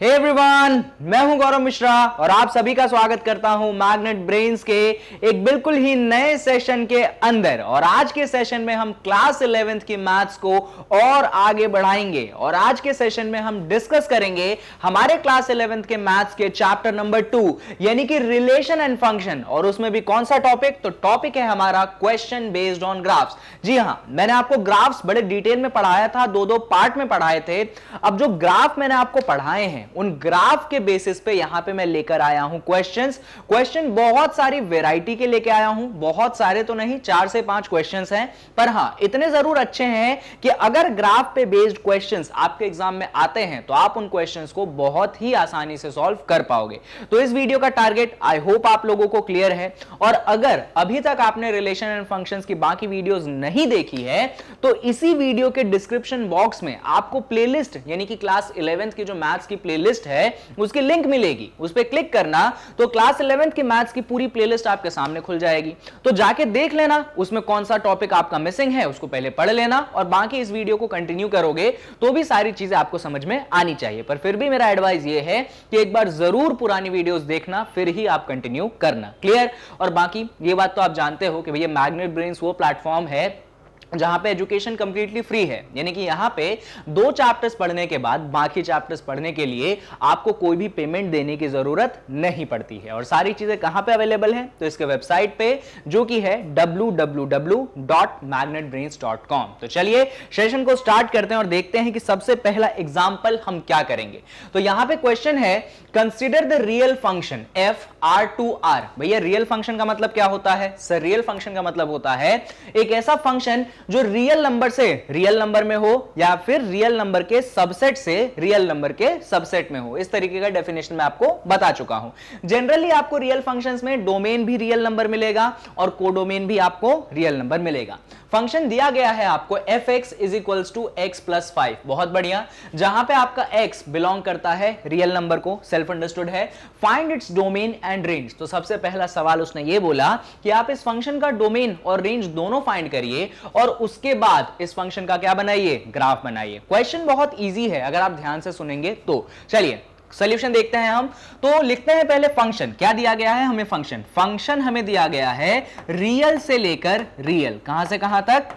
Hey everyone, मैं हूं गौरव मिश्रा और आप सभी का स्वागत करता हूं मैग्नेट ब्रेन्स के एक बिल्कुल ही नए सेशन के अंदर। और आज के सेशन में हम क्लास 11th की मैथ्स को और आगे बढ़ाएंगे और आज के सेशन में हम डिस्कस करेंगे हमारे क्लास 11th के मैथ्स के चैप्टर नंबर 2 यानी कि रिलेशन एंड फंक्शन। और उसमें भी कौन सा टॉपिक? तो टॉपिक है हमारा क्वेश्चन बेस्ड ऑन ग्राफ्स। जी हां, मैंने आपको ग्राफ्स बड़े डिटेल में पढ़ाया था, दो पार्ट में पढ़ाए थे। अब जो ग्राफ मैंने आपको पढ़ाए हैं उन ग्राफ के बेसिस पे यहां पे मैं लेकर आया हूं क्वेश्चन बहुत सारी वैरायटी के लेके आया हूं। बहुत सारे तो नहीं, 4 से 5 क्वेश्चंस हैं, पर हां इतने जरूर अच्छे हैं कि अगर ग्राफ पे बेस्ड क्वेश्चंस आपके एग्जाम में आते हैं तो आप उन क्वेश्चंस को बहुत ही आसानी से सॉल्व कर पाओगे। तो इस वीडियो का टारगेट आई होप आप लोगों को क्लियर है। और अगर अभी तक आपने रिलेशन एंड फंक्शंस की बाकी वीडियोस नहीं देखी है तो इसी वीडियो के डिस्क्रिप्शन बॉक्स में आपको प्लेलिस्ट यानी कि क्लास 11th की जो मैथ्स की प्लेलिस्ट है उसकी लिंक मिलेगी, उस पर क्लिक करना तो क्लास 11th की मैथ्स की पूरी प्लेलिस्ट आपके सामने खुल जाएगी। तो जाके देख लेना उसमें कौन सा टॉपिक आपका मिसिंग है, उसको पहले पढ़ लेना और बाकी इस वीडियो को कंटिन्यू करोगे तो भी सारी चीजें आपको समझ में आनी चाहिए। पर फिर भी मेरा एडवाइस ये है कि एक बार जरूर पुरानी वीडियोस देखना, फिर ही आप कंटिन्यू करना। क्लियर? और बाकी ये बात तो आप जानते हो कि भैया मैग्नेट ब्रेन्स वो प्लेटफॉर्म है जहां पे एजुकेशन कंप्लीटली फ्री है, यानी कि यहां पे 2 चैप्टर्स पढ़ने के बाद बाकी चैप्टर्स पढ़ने के लिए आपको कोई भी पेमेंट देने की जरूरत नहीं पड़ती है। और सारी चीजें कहां पे अवेलेबल है? तो इसके वेबसाइट पे जो कि है www.magnetbrains.com। तो चलिए सेशन को स्टार्ट करते हैं और देखते हैं कि सबसे पहला एग्जांपल हम क्या करेंगे। तो यहां पे क्वेश्चन है consider the real function f r2r। भैया रियल फंक्शन का मतलब क्या होता है? सर रियल फंक्शन का मतलब होता है एक ऐसा फंक्शन जो रियल नंबर से रियल नंबर में हो या फिर रियल नंबर के सबसेट से रियल नंबर के सबसेट में हो। इस तरीके का डेफिनेशन मैं आपको बता चुका हूं। जनरली आपको रियल फंक्शंस में डोमेन भी रियल नंबर मिलेगा और कोडोमेन भी आपको रियल नंबर मिलेगा। फंक्शन दिया गया है आपको fx is equals to x plus 5। बहुत बढ़िया, जहां पे आपका x बिलोंग करता है रियल नंबर को, सेल्फ अंडरस्टूड है। Find its domain and range. तो सबसे पहला सवाल उसने ये बोला कि आप इस फंक्शन का डोमेन और रेंज दोनों फाइंड करिए और उसके बाद इस फंक्शन का क्या बनाइए? ग्राफ बनाइए। क्वेश्चन बहुत इजी है अगर आप ध्यान से सुनेंगे तो। चलिए सॉल्यूशन देखते हैं हम। तो लिखते हैं पहले फंक्शन। क्या दिया गया है हमें? फंक्शन हमें दिया गया है रियल से लेकर रियल। कहां से कहां तक?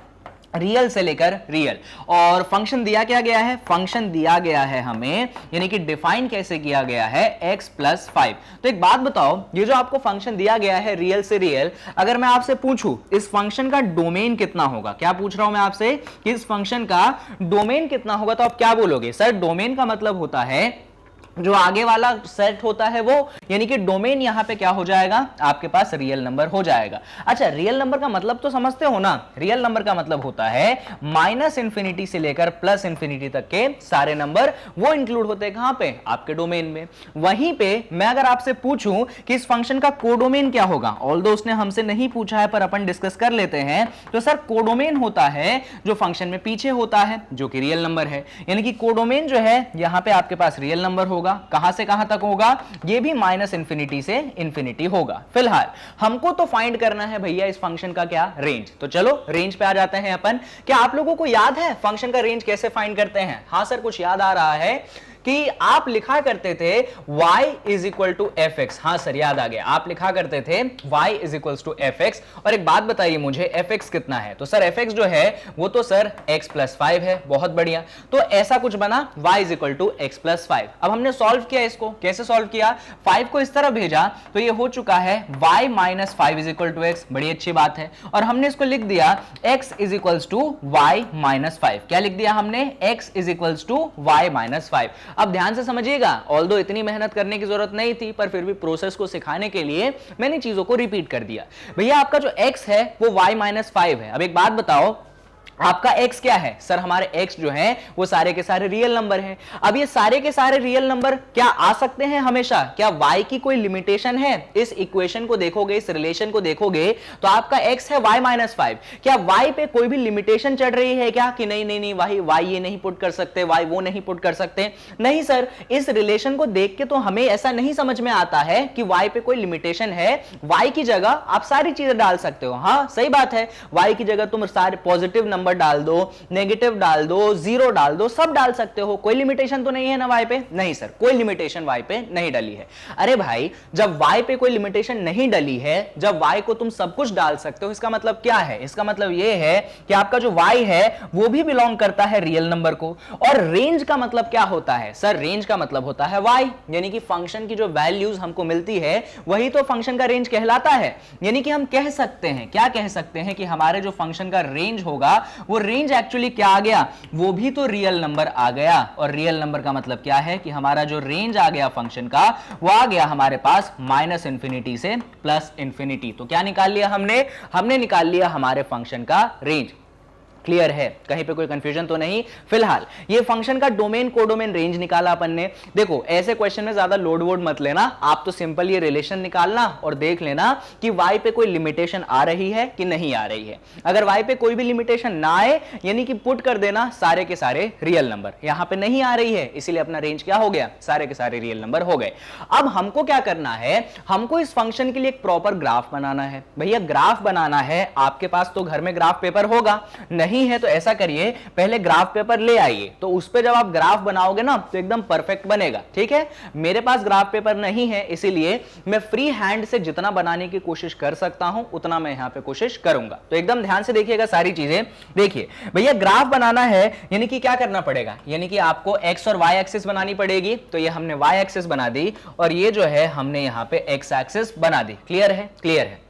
रियल से लेकर रियल। और फंक्शन दिया क्या गया है? फंक्शन दिया गया है हमें, यानी कि डिफाइन कैसे किया गया है? x plus 5। तो एक बात बताओ, ये जो आपको फंक्शन दिया गया है रियल से रियल, अगर मैं आपसे पूछूं इस फंक्शन का डोमेन कितना होगा? क्या पूछ रहा हूं मैं आपसे कि इस फंक्शन का डोमेन कितना होगा, तो आप क्या बोलोगे? सर डोमेन का मतलब होता है जो आगे वाला सेट होता है वो, यानी कि डोमेन यहां पे क्या हो जाएगा? आपके पास रियल नंबर हो जाएगा। अच्छा, रियल नंबर का मतलब तो समझते हो ना? रियल नंबर का मतलब होता है माइनस इंफिनिटी से लेकर प्लस इंफिनिटी तक के सारे नंबर, वो इंक्लूड होते हैं कहां पे? आपके डोमेन में। वहीं पे मैं अगर आपसे पूछूं कि इस फंक्शन का कोडोमेन क्या होगा, ऑल्दो उसने हमसे नहीं पूछा है पर अपन डिस्कस कर लेते हैं। तो सर कोडोमेन होता है जो फंक्शन में पीछे होता है, जो कि रियल नंबर है। यानी कि कोडोमेन जो है यहां पे आपके पास रियल नंबर होगा। कहां से कहां तक होगा? ये भी माइनस इंफिनिटी से इंफिनिटी होगा। फिलहाल हमको तो फाइंड करना है भैया इस फंक्शन का क्या? रेंज। तो चलो रेंज पे आ जाते हैं अपन। क्या आप लोगों को याद है फंक्शन का रेंज कैसे फाइंड करते हैं? हां सर, कुछ याद आ रहा है कि आप लिखा करते थे y is equal to F X. हाँ सर, याद आ गया, आप लिखा करते थे y is equal to F X. और एक बात बताइए मुझे, एफ एक्स कितना है? तो सर एफ एक्स जो है वो तो सर x प्लस 5 है। बहुत बढ़िया, तो ऐसा कुछ बना y is equal to X plus 5। अब हमने सॉल्व किया इसको। कैसे सॉल्व किया? 5 को इस तरह भेजा तो ये हो चुका है y minus 5 is equal to X. बड़ी अच्छी बात है। और हमने इसको लिख दिया x is equal to y minus 5। क्या लिख दिया हमने? x is equal to y minus 5। अब ध्यान से समझिएगा, ऑल्दो इतनी मेहनत करने की जरूरत नहीं थी पर फिर भी प्रोसेस को सिखाने के लिए मैंने चीजों को रिपीट कर दिया। भैया आपका जो x है वो y माइनस 5 है। अब एक बात बताओ, आपका x क्या है? सर हमारे x जो है वो सारे के सारे रियल नंबर हैं। अब ये सारे के सारे रियल नंबर क्या आ सकते हैं हमेशा? क्या y की कोई लिमिटेशन है? इस इक्वेशन को देखोगे, इस रिलेशन को देखोगे तो आपका x है y माइनस 5। क्या y पे कोई भी लिमिटेशन चढ़ रही है क्या कि नहीं नहीं नहीं y ये नहीं पुट कर सकते, y वो नहीं पुट कर सकते? नहीं सर, इस रिलेशन को देख के तो हमें ऐसा नहीं समझ में आता है कि y पे कोई लिमिटेशन है। y की जगह आप सारी चीजें डाल सकते हो। हाँ सही बात है, y की जगह तुम सारे पॉजिटिव नंबर नंबर डाल दो, नेगेटिव डाल दो, जीरो डाल दो, सब डाल सकते हो, कोई लिमिटेशन तो नहीं है ना y पे? नहीं सर, कोई लिमिटेशन y पे नहीं डली है। अरे भाई जब y पे कोई लिमिटेशन नहीं डली है, जब y को तुम सब कुछ डाल सकते हो, इसका मतलब क्या है? इसका मतलब यह है कि आपका जो y है वो भी बिलोंग करता है रियल नंबर को। और रेंज का मतलब क्या होता है सर? रेंज का मतलब होता है y, यानी कि फंक्शन की जो वैल्यूज हमको मिलती है वही तो फंक्शन का रेंज कहलाता है। यानी कि हम कह सकते हैं, क्या कह सकते हैं कि हमारे जो फंक्शन का रेंज होगा वो रेंज एक्चुअली क्या आ गया? वो भी तो रियल नंबर आ गया। और रियल नंबर का मतलब क्या है कि हमारा जो रेंज आ गया फंक्शन का वो आ गया हमारे पास माइनस इंफिनिटी से प्लस इंफिनिटी। तो क्या निकाल लिया हमने निकाल लिया हमारे फंक्शन का रेंज। क्लियर है? कहीं पे कोई कंफ्यूजन तो नहीं? फिलहाल ये फंक्शन का डोमेन कोडोमेन रेंज निकाला अपन ने। देखो ऐसे क्वेश्चन में ज्यादा लोड वोड मत लेना, आप तो सिंपल ये रिलेशन निकालना और देख लेना कि y पे कोई लिमिटेशन आ रही है कि नहीं आ रही है। अगर y पे कोई भी लिमिटेशन ना आए यानी कि पुट कर देना सारे के सारे रियल नंबर। यहां पे नहीं आ रही है इसीलिए अपना रेंज क्या हो गया? सारे के सारे रियल नंबर हो गए। अब हमको क्या करना है? हमको इस फंक्शन के लिए एक प्रॉपर ग्राफ बनाना है। भैया ग्राफ बनाना है, आपके पास तो घर में ग्राफ पेपर होगा, नहीं है तो ऐसा करिए पहले ग्राफ पेपर ले आइए, तो उस पे जब आप ग्राफ बनाओगे ना तो एकदम परफेक्ट बनेगा। ठीक है, मेरे पास ग्राफ पेपर नहीं है इसीलिए मैं फ्री हैंड से जितना बनाने की कोशिश कर सकता हूं उतना मैं यहां पे कोशिश करूंगा। तो एकदम ध्यान से देखिएगा सारी चीजें। देखिए भैया ग्राफ बनाना है यानी कि क्या करना पड़ेगा? यानी कि आपको एक्स और वाई एक्सिस बनानी पड़ेगी। तो ये हमने वाई एक्सिस बना दी और ये जो है हमने यहां पे एक्स एक्सिस बना दी। क्लियर है? क्लियर है।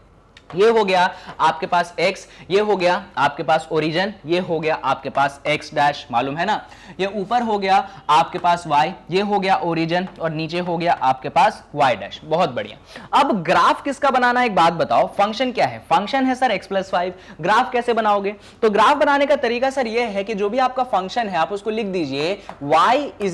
ये हो गया आपके पास x, ये हो गया आपके पास ओरिजिन, ये हो गया आपके पास x डैश, मालूम है ना? ये ऊपर हो गया आपके पास y, ये हो गया ओरिजिन और नीचे हो गया आपके पास y डैश। बहुत बढ़िया। अब ग्राफ किसका बनाना है एक बात बताओ? फंक्शन क्या है? फंक्शन है सर x+5। ग्राफ कैसे बनाओगे? तो ग्राफ बनाने का तरीका सर ये है कि जो भी आपका फंक्शन है आप उसको लिख दीजिए y =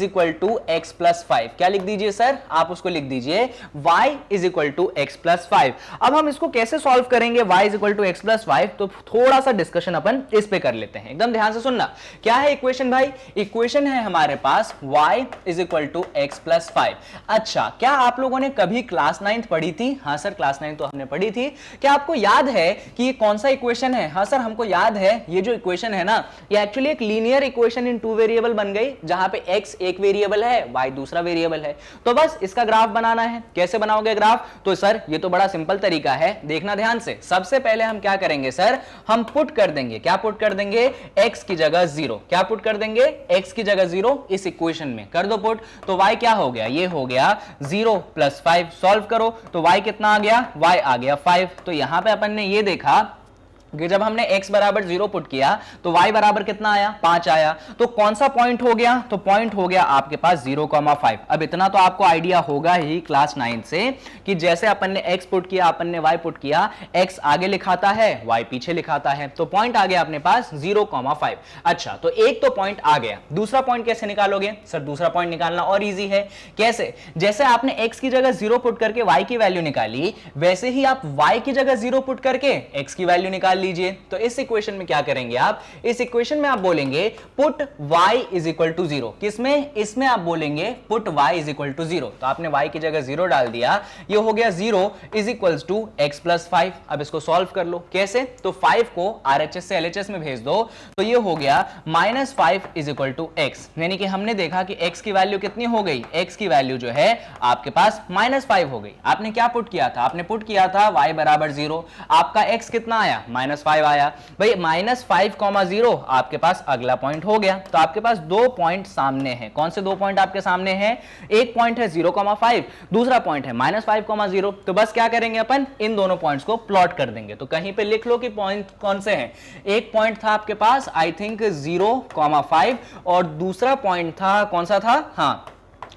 x+5। क्या लिख दीजिए सर? आप उसको लिख दीजिए y = x+5। अब हम इसको कैसे सॉल्व करेंगे y = x+5? तो थोड़ा सा डिस्कशन अपन इस पे कर लेते हैं। एकदम ध्यान से सुनना। क्या है इक्वेशन भाई? इक्वेशन है हमारे पास y = x+5। अच्छा, क्या आप लोगों ने कभी क्लास 9th पढ़ी थी? हाँ सर क्लास 9 तो हमने पढ़ी थी। क्या आपको याद है कि ये कौन सा इक्वेशन है? हाँ सर हमको याद है। ये जो इक्वेशन है ना ये एक्चुअली एक लीनियर इक्वेशन इन 2 वेरिएबल बन गई, जहां पे x एक वेरिएबल है, y दूसरा वेरिएबल है। तो बस इसका ग्राफ बनाना है। कैसे बनाओगे ग्राफ? तो सर ये तो बड़ा सिंपल तरीका है, देखना ध्यान से। सबसे पहले हम क्या करेंगे सर? हम पुट कर देंगे, क्या पुट कर देंगे? x की जगह 0। क्या पुट कर देंगे? x की जगह 0 इस इक्वेशन में कर दो पुट। तो y क्या हो गया? ये हो गया 0 + 5। सॉल्व करो तो y कितना आ गया? y आ गया 5। तो यहां पे अपन ने ये देखा कि जब हमने x बराबर 0 पुट किया तो y बराबर कितना आया? 5 आया। तो कौन सा पॉइंट हो गया? तो पॉइंट हो गया आपके पास 0,5। अब इतना तो आपको आइडिया होगा ही क्लास 9 से कि जैसे अपन ने x पुट किया, अपन ने y पुट किया, x आगे लिखाता है, y पीछे लिखाता है। तो पॉइंट आ गया अपने पास 0,5। अच्छा, तो एक तो पॉइंट आ गया। दूसरा पॉइंट कैसे निकालोगे? सर दूसरा पॉइंट निकालना और इजी है। कैसे? जैसे आपने x की जगह 0 पुट करके y की वैल्यू निकाली, वैसे ही आप y की जगह 0 पुट करके x की वैल्यू निकाल लीजिए। तो इस इक्वेशन में क्या करेंगे आप? इस इक्वेशन में आप बोलेंगे पुट y = 0। किसमें? इसमें आप बोलेंगे पुट y = 0। तो आपने y की जगह 0 डाल दिया, ये हो गया 0 = x+5। अब इसको सॉल्व कर लो। कैसे? तो 5 को RHS से LHS में भेज दो, तो ये हो गया -5 = x। यानी कि हमने देखा कि x की वैल्यू कितनी हो गई? x की वैल्यू जो है आपके पास -5 हो गई। आपने क्या पुट किया था? आपने पुट किया था y = 0। आपका x कितना आया? -5 आया। भाई -5,0 आपके पास अगला पॉइंट हो गया। तो आपके पास 2 पॉइंट सामने हैं। कौन से 2 पॉइंट आपके सामने हैं? एक पॉइंट है 0,5, दूसरा पॉइंट है -5,0। तो बस क्या करेंगे अपन? इन दोनों पॉइंट्स को प्लॉट कर देंगे। तो कहीं पे लिख लो कि पॉइंट कौन से हैं। एक पॉइंट था आपके पास आई थिंक 0,5 और दूसरा पॉइंट था कौन सा था? हाँ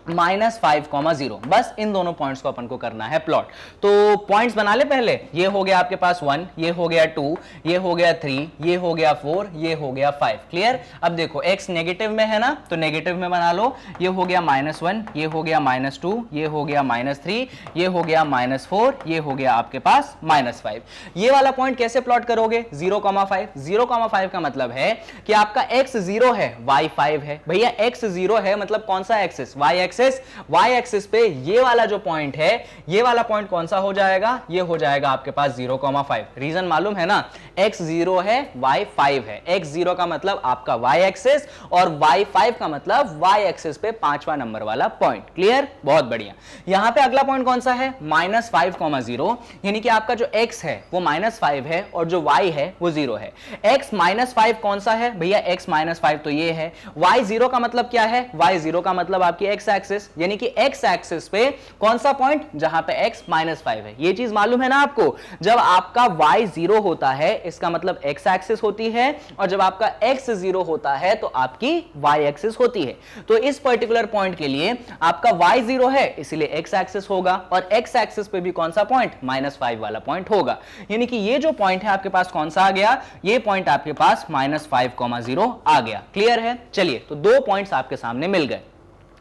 -5,0। बस इन दोनों पॉइंट्स को अपन को करना है प्लॉट। तो पॉइंट्स बना ले पहले। ये हो गया आपके पास 1, ये हो गया 2, ये हो गया 3, ये हो गया 4, ये हो गया 5। क्लियर? अब देखो x नेगेटिव में है ना, तो नेगेटिव में बना लो। ये हो गया -1, ये हो गया -2, ये हो गया -3, ये हो गया -4, ये हो गया आपके पास -5। ये वाला पॉइंट कैसे प्लॉट करोगे? 0,5। 0,5 का मतलब है कि आपका x 0 है, y 5 है। भैया x 0 है मतलब कौन सा axis? y axis. Axis, Y axis पे ये वाला जो पॉइंट है, ये वाला पॉइंट कौन सा हो जाएगा, ये हो जाएगा आपके पास 0,5। रीजन मालूम है ना, x 0 है, y 5 है। x 0 का मतलब आपका y एक्सिस और y 5 का मतलब y एक्सिस पे 5वां नंबर वाला पॉइंट। क्लियर, बहुत बढ़िया। यहां पे अगला पॉइंट कौन सा है, -5,0, यानी कि आपका जो x है वो -5 है और जो y है वो 0 है। x -5 कौन सा है भैया, x -5 तो ये है। y 0 का मतलब क्या है, y 0 का मतलब आपकी x एक्सिस, यानी कि x एक्सिस पे कौन सा पॉइंट, जहां पे x -5 है। ये चीज मालूम है ना आपको, जब आपका y 0 होता है इसका मतलब x एक्सिस होती है, और जब आपका x 0 होता है तो आपकी y एक्सिस होती है। तो इस पर्टिकुलर पॉइंट के लिए आपका y 0 है इसलिए x एक्सिस होगा, और x एक्सिस पे भी कौन सा पॉइंट, -5 वाला पॉइंट होगा। यानी कि ये जो पॉइंट है आपके पास कौन सा आ गया, ये पॉइंट आपके पास -5,0 आ गया। क्लियर है, चलिए तो दो पॉइंट्स आपके सामने मिल गए।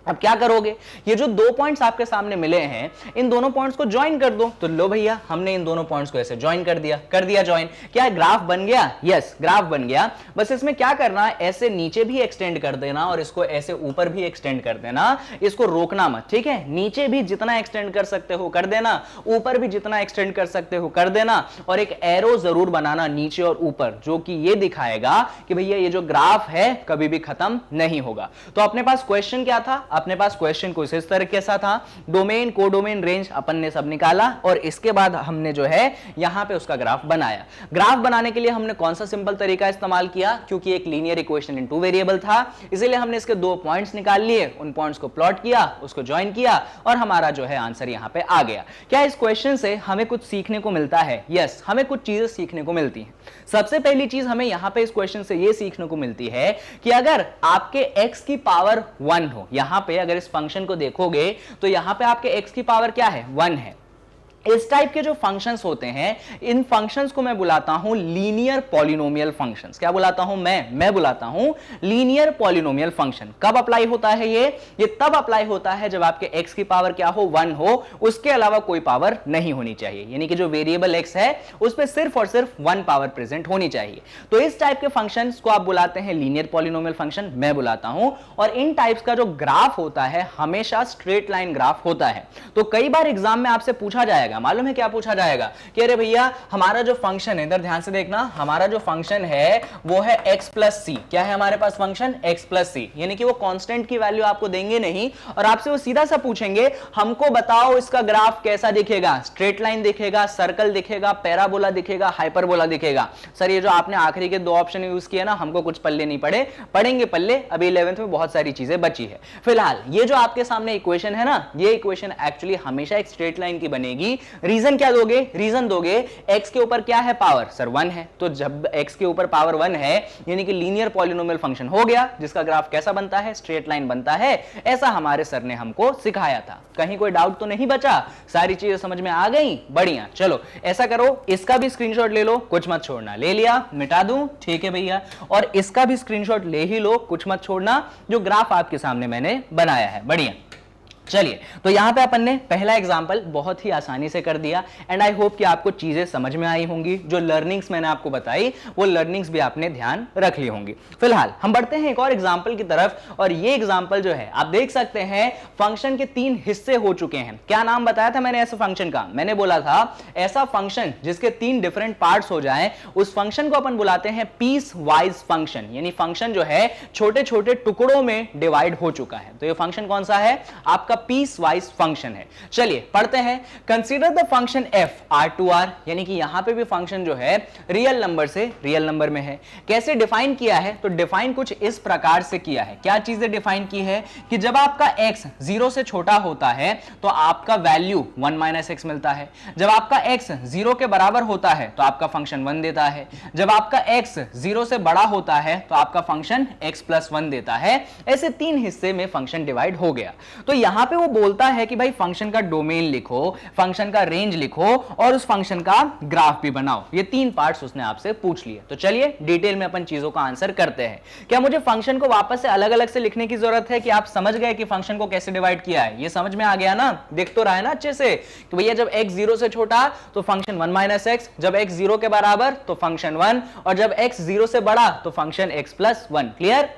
अब क्या करोगे, ये जो दो पॉइंट्स आपके सामने मिले हैं इन दोनों पॉइंट्स को ज्वाइन कर दो। तो लो भैया हमने इन दोनों पॉइंट्स को ऐसे ज्वाइन कर दिया ज्वाइन। क्या ग्राफ बन गया, यस ग्राफ बन गया। बस इसमें क्या करना है, ऐसे नीचे भी एक्सटेंड कर देना और इसको ऐसे ऊपर भी एक्सटेंड कर देना, इसको रोकना मत, ठीक है। नीचे भी जितना एक्सटेंड कर सकते हो कर देना, ऊपर भी जितना एक्सटेंड कर सकते हो कर देना, और एक एरो जरूर बनाना नीचे और ऊपर, जो कि ये दिखाएगा कि भैया ये जो ग्राफ है कभी भी खत्म नहीं होगा। तो अपने पास क्वेश्चन क्या था, अपने पास क्वेश्चन कुछ इस तरह कैसा था, डोमेन कोडोमेन रेंज अपन ने सब निकाला, और इसके बाद हमने जो है यहां पे उसका ग्राफ बनाया। ग्राफ बनाने के लिए हमने कौन सा सिंपल तरीका इस्तेमाल किया, क्योंकि एक linear equation in two variable था, इसीलिए हमने इसके दो पॉइंट्स निकाल लिए, उन पॉइंट्स को प्लॉट किया, उसको ज्वाइन किया, और हमारा जो है आंसर यहां पे आ गया। क्या इस क्वेश्चन से हमें कुछ सीखने को मिलता है, यस हमें कुछ चीजें सीखने को मिलती हैं। सबसे पहली चीज हमें यहां पे इस क्वेश्चन से यह सीखने को मिलती है कि अगर आपके x की पावर 1 हो, यहां पे अगर इस फंक्शन को देखोगे तो यहां पे आपके x की पावर क्या है, 1 है। इस टाइप के जो फंक्शंस होते हैं, इन फंक्शंस को मैं बुलाता हूं लीनियर पॉलिनोमियल फंक्शंस। क्या बुलाता हूं मैं बुलाता हूं लीनियर पॉलिनोमियल फंक्शन। कब अप्लाई होता है ये तब अप्लाई होता है जब आपके x की पावर क्या हो, 1 हो, उसके अलावा कोई पावर नहीं होनी चाहिए। यानी कि जो वेरिएबल x है उस पे सिर्फ और सिर्फ 1 पावर प्रेजेंट होनी चाहिए। तो इस टाइप के फंक्शंस को आप बुलाते हैं लीनियर पॉलिनोमियल फंक्शन, मैं बुलाता हूं। और इन टाइप्स का जो ग्राफ होता है हमेशा स्ट्रेट लाइन ग्राफ होता है। तो कई बार एग्जाम में आपसे पूछा जाएगा, मालूम है क्या पूछा जाएगा कि अरे भैया हमारा जो फंक्शन है, इधर ध्यान से देखना, हमारा जो फंक्शन है वो है x प्लस सी। क्या है हमारे पास फंक्शन, x प्लस सी, यानी कि वो कांस्टेंट की वैल्यू आपको देंगे नहीं, और आपसे वो सीधा सा पूछेंगे हमको बताओ इसका ग्राफ कैसा दिखेगा, स्ट्रेट लाइन दिखेगा, सर्कल दिखेगा, पैराबोला दिखेगा, हाइपरबोला दिखेगा। सर ये जो आपने आखिरी के दो ऑप्शन यूज किए ना, हमको कुछ पल्ले नहीं पड़े, पढ़ेंगे पल्ले, अभी 11th में बहुत सारी चीजें बची है। फिलहाल ये जो आपके सामने इक्वेशन है ना, ये इक्वेशन एक्चुअली हमेशा एक स्ट्रेट लाइन की बनेगी। रीजन क्या दोगे, रीजन दोगे x के ऊपर क्या है पावर, सर 1 है, तो जब x के ऊपर पावर 1 है यानी कि लीनियर पॉलिनोमियल फंक्शन हो गया, जिसका ग्राफ कैसा बनता है, स्ट्रेट लाइन बनता है। ऐसा हमारे सर ने हमको सिखाया था। कहीं कोई डाउट तो नहीं बचा, सारी चीजें समझ में आ गई, बढ़िया। चलो ऐसा करो, इसका भी स्क्रीनशॉट ले लो, कुछ मत छोड़ना। ले लिया, मिटा दूं, ठीक है भैया, और इसका भी स्क्रीनशॉट ले ही लो, कुछ मत छोड़ना, जो ग्राफ आपके सामने मैंने बनाया है। बढ़िया, चलिए तो यहां पे अपन ने पहला एग्जांपल बहुत ही आसानी से कर दिया, एंड आई होप कि आपको चीजें समझ में आई होंगी। जो लर्निंग्स मैंने आपको बताई वो लर्निंग्स भी आपने ध्यान रख ली होंगी। फिलहाल हम बढ़ते हैं एक और एग्जांपल की तरफ, और ये एग्जांपल जो है आप देख सकते हैं फंक्शन के 3 हिस्से हो चुके हैं। क्या नाम बताया था मैंने ऐसे फंक्शन का, मैंने बोला था ऐसा फंक्शन जिसके 3 डिफरेंट पार्ट्स हो जाए उस फंक्शन को अपन बुलाते हैं पीस वाइज फंक्शन, यानी फंक्शन जो है छोटे छोटे टुकड़ों में डिवाइड हो चुका है। तो ये फंक्शन कौन सा है, आपका पीस वाइज फंक्शन है। चलिए पढ़ते हैं। Consider the function f r2r, यानी कि यहां पे भी फंक्शन जो है रियल नंबर से रियल नंबर में है। कैसे डिफाइन किया है, तो डिफाइन कुछ इस प्रकार से किया है। क्या चीजें डिफाइन की है कि जब आपका x 0 से छोटा होता है तो आपका वैल्यू 1 - x मिलता है। जब आपका x 0 के बराबर होता है तो आपका फंक्शन 1 देता है। जब आपका x 0 से बड़ा होता है तो आपका फंक्शन x + 1 देता है। ऐसे 3 हिस्से में फंक्शन डिवाइड हो गया। तो यहां पे वो बोलता है कि भाई फंक्शन का डोमेन लिखो, फंक्शन का रेंज लिखो, और उस फंक्शन का ग्राफ भी बनाओ। ये 3 पार्ट्स उसने आपसे पूछ लिए। तो चलिए डिटेल में अपन चीजों का आंसर करते हैं। क्या मुझे फंक्शन को वापस से अलग अलग से लिखने की जरूरत है कि आप समझ गए कि फंक्शन को कैसे डिवाइड किया है? ये समझ में आ गया ना, दिख तो रहा है ना अच्छे से कि भैया जब x 0 से छोटा तो फंक्शन 1 - x, जब x 0 के बराबर तो फंक्शन 1, और जब x 0 से बड़ा तो फंक्शन x + 1। क्लियर?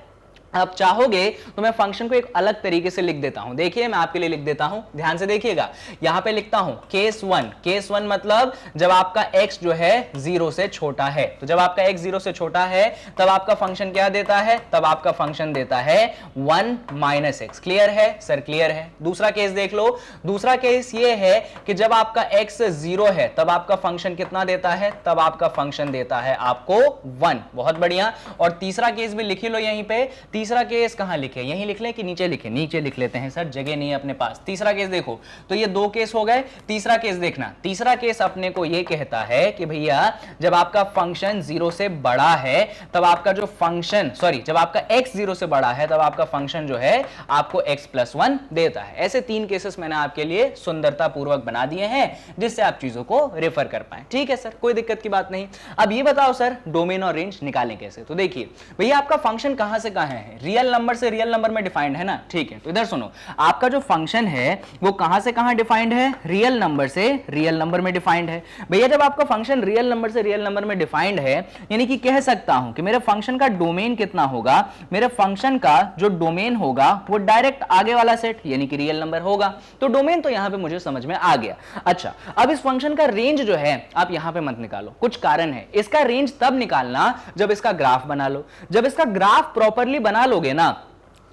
आप चाहोगे तो मैं फंक्शन को एक अलग तरीके से लिख देता हूं। देखिए मैं आपके लिए लिख देता हूं, ध्यान से देखिएगा। यहां पे लिखता हूं केस वन मतलब जब आपका x जो है 0 से छोटा है। तो जब आपका x 0 से छोटा है तब आपका फंक्शन क्या देता है, तब आपका फंक्शन देता है 1 माइनस एक्स। क्लियर है सर? क्लियर है। दूसरा केस देख लो। दूसरा केस ये है कि जब आपका x 0 है तब आपका फंक्शन कितना देता है, तब आपका फंक्शन देता है आपको 1। बहुत बढ़िया। और तीसरा केस भी लिख लो यहीं पे। तीसरा केस कहां लिखे, यहीं लिख लें कि नीचे लिखे? नीचे लिख लेते हैं सर, जगह नहीं है अपने पास। तीसरा केस देखो, तो ये 2 केस हो गए। तीसरा केस देखना, तीसरा केस अपने को ये कहता है कि भैया जब आपका फंक्शन 0 से बड़ा है तब आपका जो फंक्शन, सॉरी, जब आपका x 0 से बड़ा है तब आपका फंक्शन जो है आपको x+1 देता है। ऐसे 3 केसेस मैंने आपके लिए सुंदरता पूर्वक बना दिए हैं जिससे आप चीजों को रेफर कर पाए। ठीक है सर, कोई दिक्कत की बात नहीं। अब ये बताओ सर डोमेन और रेंज निकालें कैसे? तो देखिए भैया आपका फंक्शन कहां से कहां है, रियल नंबर से रियल नंबर में डिफाइंड है ना। ठीक है, तो इधर सुनो, आपका जो फंक्शन है वो कहां से कहां डिफाइंड है, रियल नंबर से रियल नंबर में डिफाइंड है। भैया जब आपका फंक्शन रियल नंबर से रियल नंबर में डिफाइंड है, यानी कि कह सकता हूं कि मेरे फंक्शन का डोमेन कितना होगा, मेरे फंक्शन का जो डोमेन होगा वो डायरेक्ट आगे वाला सेट यानी कि रियल नंबर होगा। तो डोमेन तो यहां पे मुझे समझ में आ गया। अच्छा, अब इस फंक्शन का रेंज जो है आप यहां पे मत निकालो, कुछ कारण है। इसका रेंज तब निकालना जब इसका ग्राफ बना लो। जब इसका ग्राफ प्रॉपर्ली बना लोगे ना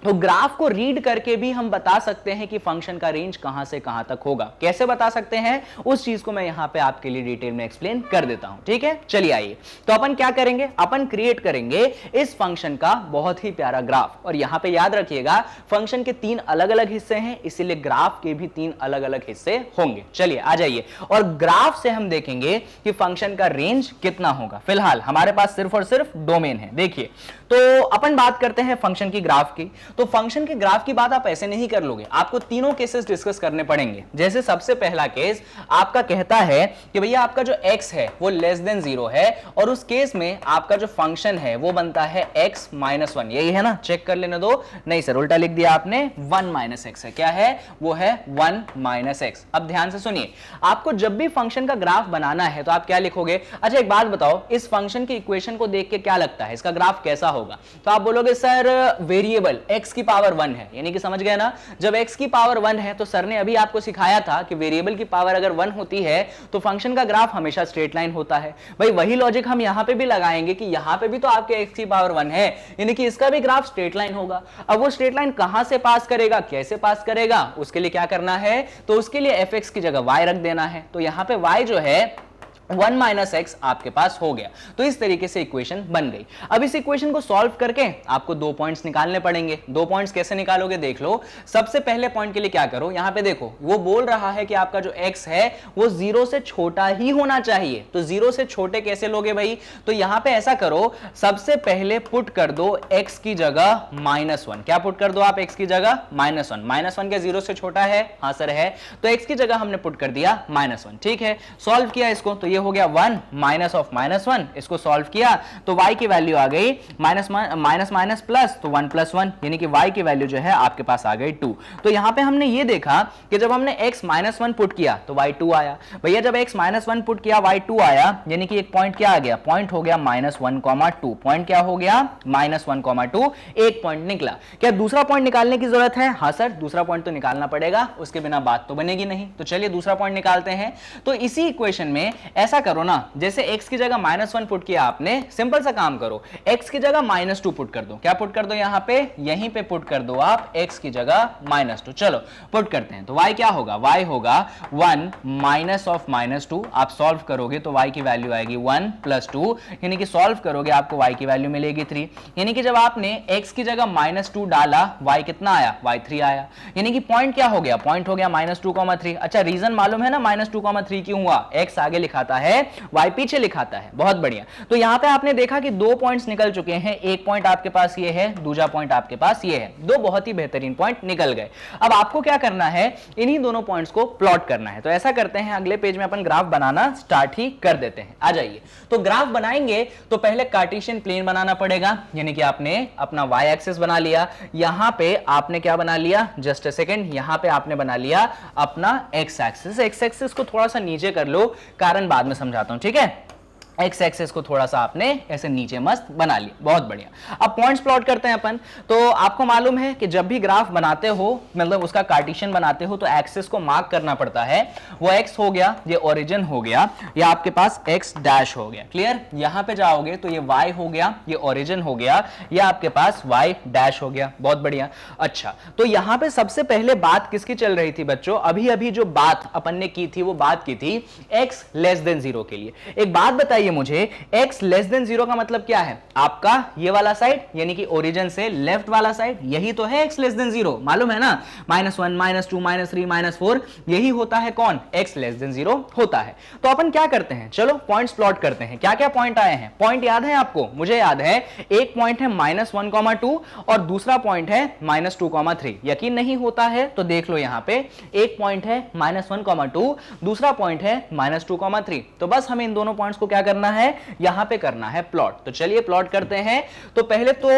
तो ग्राफ को रीड करके भी हम बता सकते हैं कि फंक्शन का रेंज कहां से कहां तक होगा। कैसे बता सकते हैं उस चीज को मैं यहां पे आपके लिए डिटेल में एक्सप्लेन कर देता हूं। ठीक है, चलिए आइए। तो अपन क्या करेंगे, अपन क्रिएट करेंगे इस फंक्शन का बहुत ही प्यारा ग्राफ। और यहां पे याद रखिएगा फंक्शन के 3 अलग अलग हिस्से हैं, इसीलिए ग्राफ के भी 3 अलग अलग हिस्से होंगे। चलिए आ जाइए और ग्राफ से हम देखेंगे कि फंक्शन का रेंज कितना होगा। फिलहाल हमारे पास सिर्फ और सिर्फ डोमेन है। देखिए, तो अपन बात करते हैं फंक्शन की ग्राफ की। तो फंक्शन के ग्राफ की बात आप ऐसे नहीं कर लोगे, आपको तीनों केसेस डिस्कस करने पड़ेंगे। जैसे सबसे पहला केस आपका कहता है कि भैया आपका जो x है वो लेस देन 0 है और उस केस में आपका जो फंक्शन है वो बनता है x-1। यही है ना, चेक कर लेने दो। नहीं सर, उल्टा लिख दिया आपने, 1 - x है। क्या है वो? है 1 - x। अब ध्यान से सुनिए, आपको जब भी फंक्शन का ग्राफ बनाना है तो आप क्या लिखोगे? अच्छा एक बात बताओ, इस फंक्शन की इक्वेशन को देख के क्या लगता है इसका ग्राफ कैसा होगा? तो आप बोलोगे सर वेरिएबल x की पावर 1 है, यानी कि समझ गए ना, जब x की पावर 1 है तो सर ने अभी आपको सिखाया था कि वेरिएबल की पावर अगर 1 होती है तो फंक्शन का ग्राफ हमेशा स्ट्रेट लाइन होता है। भाई वही लॉजिक हम यहां पे भी लगाएंगे कि यहां पे भी तो आपके x की पावर 1 है, यानी कि इसका भी ग्राफ स्ट्रेट लाइन होगा। अब वो स्ट्रेट लाइन कहां से पास करेगा, कैसे पास करेगा, उसके लिए क्या करना है? तो उसके लिए fx की जगह y रख देना है। तो यहां पे y जो है 1 - x आपके पास हो गया। तो इस तरीके से इक्वेशन बन गई। अब इस इक्वेशन को सॉल्व करके आपको 2 पॉइंट्स निकालने पड़ेंगे। 2 पॉइंट्स कैसे निकालोगे देख लो। सबसे पहले पॉइंट के लिए क्या करो, यहां पे देखो वो बोल रहा है कि आपका जो x है वो 0 से छोटा ही होना चाहिए। तो 0 से छोटे कैसे लोगे भाई? तो यहां पे ऐसा करो, सबसे पहले पुट कर दो x की जगह -1। क्या पुट कर दो आप x की जगह? -1। -1 क्या 0 से छोटा है? हाँ सर है। तो x की जगह हमने पुट कर दिया -1। ठीक है, सॉल्व किया इसको तो हो गया 1 माइनस ऑफ -1। इसको सॉल्व किया तो y की वैल्यू आ गई माइनस माइनस प्लस, तो 1 + 1, यानी कि y की वैल्यू जो है आपके पास आ गई 2। तो यहां पे हमने ये देखा कि जब हमने x -1 पुट किया तो y 2 आया। भैया जब x -1 पुट किया y 2 आया, यानी कि एक पॉइंट क्या आ गया? पॉइंट हो गया -1,2। पॉइंट क्या हो गया? -1,2। एक पॉइंट निकला। क्या दूसरा पॉइंट निकालने की जरूरत है? हाँ सर, दूसरा पॉइंट तो निकालना पड़ेगा, उसके बिना बात तो बनेगी नहीं। तो चलिए दूसरा पॉइंट निकालते हैं। तो इसी इक्वेशन में ऐसा करो ना, जैसे x की जगह -1 पुट किया आपने, सिंपल सा काम करो, x की जगह -2 पुट कर दो। क्या पुट कर दो? यहां पे, यहीं पे पुट कर दो आप x की जगह -2। चलो पुट करते हैं। तो y क्या होगा? y होगा 1 माइनस ऑफ -2। आप सॉल्व करोगे तो y की वैल्यू आएगी 1 + 2, यानी कि सॉल्व करोगे आपको y की वैल्यू मिलेगी 3। यानी कि जब आपने x की जगह -2 डाला, y कितना आया? y 3 आया। यानी कि पॉइंट क्या हो गया? पॉइंट हो गया -2,3। अच्छा रीजन मालूम है ना -2,3 क्यों हुआ? x आगे लिखाता है, y पीछे लिखाता है। बहुत बढ़िया। तो यहां पे आपने देखा कि 2 पॉइंट्स निकल चुके हैं। एक पॉइंट आपके पास ये है, दूसरा पॉइंट आपके पास ये है। 2 बहुत ही बेहतरीन पॉइंट निकल गए। अब आपको क्या करना है? इन्हीं दोनों पॉइंट्स को प्लॉट करना है। तो ऐसा करते हैं, अगले पेज में अपन ग्राफ बनाना स्टार्ट ही कर देते हैं। आ जाइए। तो ग्राफ बनाएंगे तो पहले कार्टेशियन प्लेन बनाना पड़ेगा, यानी कि आपने अपना y एक्सिस बना लिया। यहां पे आपने क्या बना लिया? जस्ट अ सेकंड, यहां पे आपने बना लिया अपना x एक्सिस। x एक्सिस को थोड़ा सा नीचे कर लो, कारण बाद में समझाता हूं, ठीक है? एक्स एक्सेस को थोड़ा सा आपने ऐसे नीचे मस्त बना लिया, बहुत बढ़िया। अब पॉइंट्स प्लॉट करते हैं अपन। तो आपको मालूम है कि जब भी ग्राफ बनाते हो, मतलब उसका कार्टेशियन बनाते हो, तो एक्सेस को मार्क करना पड़ता है। वो एक्स हो गया, ये ओरिजिन हो गया, ये आपके पास एक्स डैश हो गया, क्लियर। यहां पे जाओगे तो ये वाई हो गया, ये ओरिजिन हो गया, ये आपके पास वाई डैश हो गया, बहुत बढ़िया। अच्छा, तो यहां पे सबसे पहले बात किसकी चल रही थी बच्चों? अभी अभी जो बात अपन ने की थी वो बात की थी एक्स लेस देन 0 के लिए। एक बात बताइए मुझे, x लेस देन 0 का मतलब क्या है? आपका ये वाला साइड, यानी कि ओरिजिन से लेफ्ट वाला साइड, यही तो है x लेस देन 0, मालूम है ना? -1, -2, -3, -4, यही होता है कौन? x लेस देन 0 होता है। तो अपन क्या करते हैं, चलो पॉइंट्स प्लॉट करते हैं। क्या क्या पॉइंट आए हैं? पॉइंट याद है आपको? मुझे याद है, एक पॉइंट है -1,2 और दूसरा पॉइंट है -2,3। यकीन नहीं होता है तो देख लो, यहां पे एक पॉइंट है -1,2, दूसरा पॉइंट है -2,3। तो बस हमें इन दोनों पॉइंट्स को क्या करना है, यहां पे करना है प्लॉट। तो चलिए प्लॉट करते हैं। तो पहले तो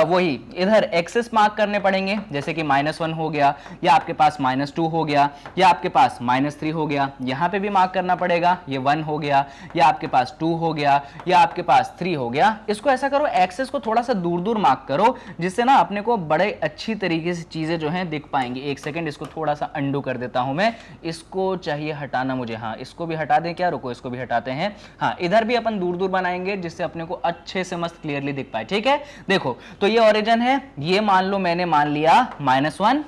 वही इधर एक्सेस मार्क करने पड़ेंगे, जैसे कि -1 हो गया, या आपके पास -2 हो गया, या आपके पास -3 हो गया। यहां पे भी मार्क करना पड़ेगा, ये 1 हो गया, या आपके पास 2 हो गया, या आपके पास 3 हो गया। इसको ऐसा करो, एक्सेस को थोड़ा सा दूर दूर मार्क करो, जिससे ना अपने को बड़े अच्छी तरीके से चीजें जो हैं दिख पाएंगी। एक सेकंड, इसको थोड़ा सा अंडू कर देता हूं मैं। इसको चाहिए हटाना मुझे, हाँ इसको भी हटा दें क्या? रुको, इसको भी हटाते हैं। हाँ, इधर भी अपन दूर दूर बनाएंगे, जिससे अपने को अच्छे से मस्त क्लियरली दिख पाए, ठीक है। देखो, तो ये ओरिजिन है, ये मान लो मैंने मान लिया -1,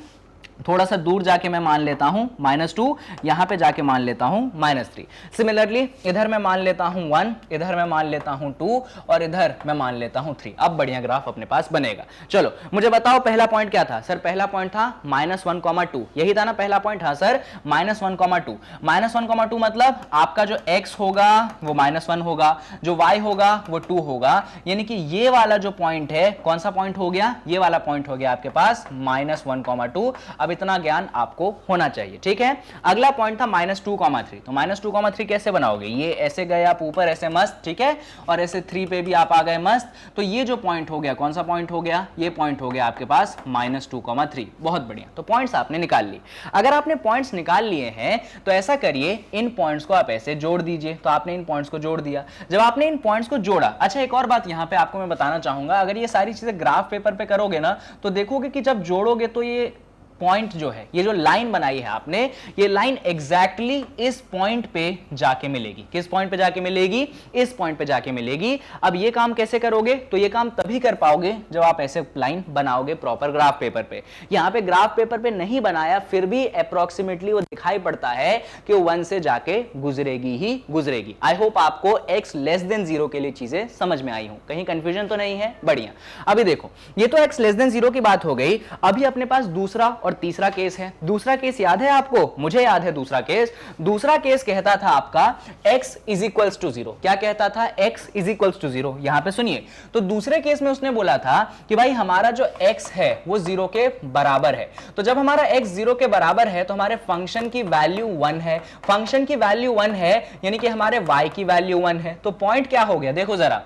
थोड़ा सा दूर जाके मैं मान लेता हूं -2, यहां पे जाके मान लेता हूं -3। सिमिलरली इधर मैं मान लेता हूं 1, इधर मैं मान लेता हूं 2, और इधर मैं मान लेता हूं 3। अब बढ़िया ग्राफ अपने पास बनेगा। चलो मुझे बताओ, पहला पॉइंट क्या था? सर पहला पॉइंट था -1,2, यही था ना पहला पॉइंट? हाँ सर, -1,2। -1,2 मतलब आपका जो x होगा वो -1 होगा, जो y होगा वो 2 होगा, यानी कि ये वाला जो पॉइंट है, कौन सा पॉइंट हो गया? ये वाला पॉइंट हो गया आपके पास -1,2। अब इतना ज्ञान आपको होना चाहिए, ठीक है। अगला पॉइंट था -2,3। तो -2,3 कैसे बनाओगे? ये ऐसे गए आप ऊपर ऐसे मस्त, ठीक है, और ऐसे 3 पे भी आप आ गए मस्त। तो ये जो पॉइंट हो गया, कौन सा पॉइंट हो गया? ये पॉइंट हो गया आपके पास -2,3। बहुत बढ़िया। तो पॉइंट्स आपने निकाल ली। अगर आपने पॉइंट्स निकाल लिए हैं तो ऐसा करिए, इन पॉइंट्स को आप ऐसे जोड़ दीजिए। तो आपने इन पॉइंट्स को जोड़ दिया। जब आपने इन पॉइंट्स को जोड़ा, अच्छा एक और बात यहां पे आपको मैं बताना चाहूंगा, अगर ये सारी चीजें ग्राफ पेपर पे करोगे ना, तो देखोगे कि जब जोड़ोगे तो ये पॉइंट जो है, ये जो लाइन बनाई है आपने, ये लाइन एग्जैक्टली इस पॉइंट पे जाके मिलेगी। किस पॉइंट पे जाके मिलेगी? इस पॉइंट पे जाके मिलेगी। अब ये काम कैसे करोगे? तो ये काम तभी कर पाओगे जब आप ऐसे लाइन बनाओगे प्रॉपर ग्राफ पेपर पे। यहां पे ग्राफ पेपर पे नहीं बनाया, फिर भी अप्रोक्सीमेटली वो दिखाई पड़ता है कि 1 से जाके गुजरेगी ही गुजरेगी। आई होप आपको x लेस देन 0 के लिए चीजें समझ में आई हूं, कहीं कंफ्यूजन तो नहीं है? बढ़िया। अभी देखो, ये तो x लेस देन 0 की बात हो गई। अभी अपने पास दूसरा और तीसरा केस है। दूसरा केस याद है आपको? मुझे याद है दूसरा केस। दूसरा केस कहता था आपका x इज इक्वल्स टू 0। क्या कहता था? x is equals to 0। यहां पे सुनिए, तो दूसरे केस में उसने बोला था कि भाई हमारा जो x है वो 0 के बराबर है। तो जब हमारा x 0 के बराबर है तो हमारे फंक्शन की वैल्यू 1 है। फंक्शन की वैल्यू 1 है, यानी कि हमारे y की वैल्यू 1 है। तो पॉइंट क्या हो गया? देखो जरा,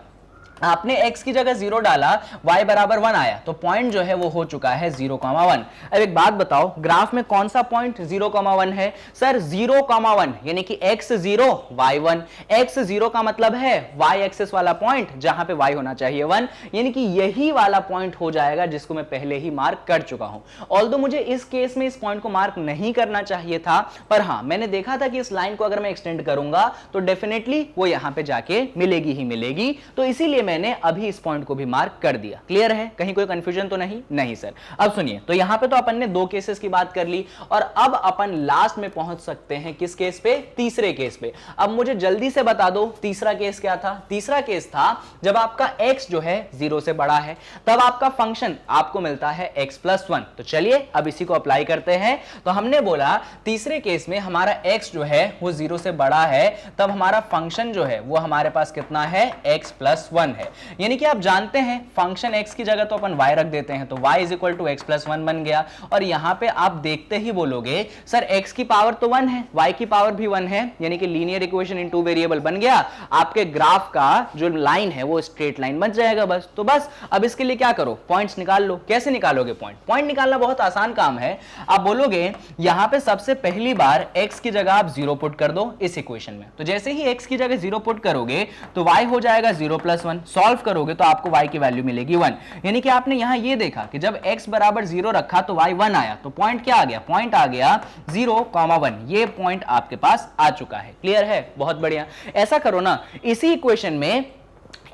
आपने x की जगह 0 डाला, y बराबर 1 आया, तो पॉइंट जो है वो हो चुका है 0,1। अब एक बात बताओ, ग्राफ में कौन सा पॉइंट 0,1 है? सर 0,1, यानी कि x 0 y 1। x 0 का मतलब है y एक्सिस वाला पॉइंट, जहां पे y होना चाहिए 1, यानी कि यही वाला पॉइंट हो जाएगा जिसको मैं पहले ही मार्क कर चुका हूं। ऑल्दो मुझे इस केस में इस पॉइंट को मार्क नहीं करना चाहिए था, पर हां मैंने देखा था कि इस लाइन को अगर मैं एक्सटेंड करूंगा तो डेफिनेटली वो यहां पे जाके मिलेगी ही मिलेगी। तो इसीलिए मैंने अभी इस पॉइंट को भी मार्क कर दिया। क्लियर है? कहीं कोई कंफ्यूजन तो नहीं? नहीं सर। अब सुनिए, तो यहां पे तो अपन ने 2 केसेस की बात कर ली, और अब अपन लास्ट में पहुंच सकते हैं किस केस पे? तीसरे केस पे। अब मुझे जल्दी से बता दो तीसरा केस क्या था? तीसरा केस था जब आपका x जो है 0 से बड़ा है, तब आपका फंक्शन आपको मिलता है x+1। तो चलिए अब इसी को अप्लाई करते हैं। तो हमने बोला तीसरे केस में हमारा x जो है वो 0 से बड़ा है, तब हमारा फंक्शन जो है वो हमारे पास कितना है? x+1। 1 है, यानी कि आप जानते हैं फंक्शन x की जगह तो अपन y रख देते हैं, तो y is equal to x plus 1 बन गया। और यहां पे आप देखते ही बोलोगे सर x की पावर तो 1 है, y की पावर भी 1 है, यानी कि linear equation in two variable बन गया। आपके ग्राफ का जो लाइन है वो स्ट्रेट लाइन बन जाएगा बस। तो बस अब इसके लिए क्या करो, पॉइंट्स निकाल लो। कैसे निकालोगे पॉइंट निकालना बहुत आसान काम है। आप बोलोगे यहां पे सबसे पहली बार x की जगह आप 0 पुट कर दो इस इक्वेशन में, तो जैसे ही x की जगह 0 पुट करोगे तो y हो जाएगा 0 प्लस 1, सॉल्व करोगे तो आपको y की वैल्यू मिलेगी 1। यानी कि आपने यहां ये देखा कि जब x बराबर 0 रखा तो y 1 आया, तो पॉइंट क्या आ गया, पॉइंट आ गया 0,1। ये पॉइंट आपके पास आ चुका है। क्लियर है, बहुत बढ़िया। ऐसा करो ना, इसी इक्वेशन में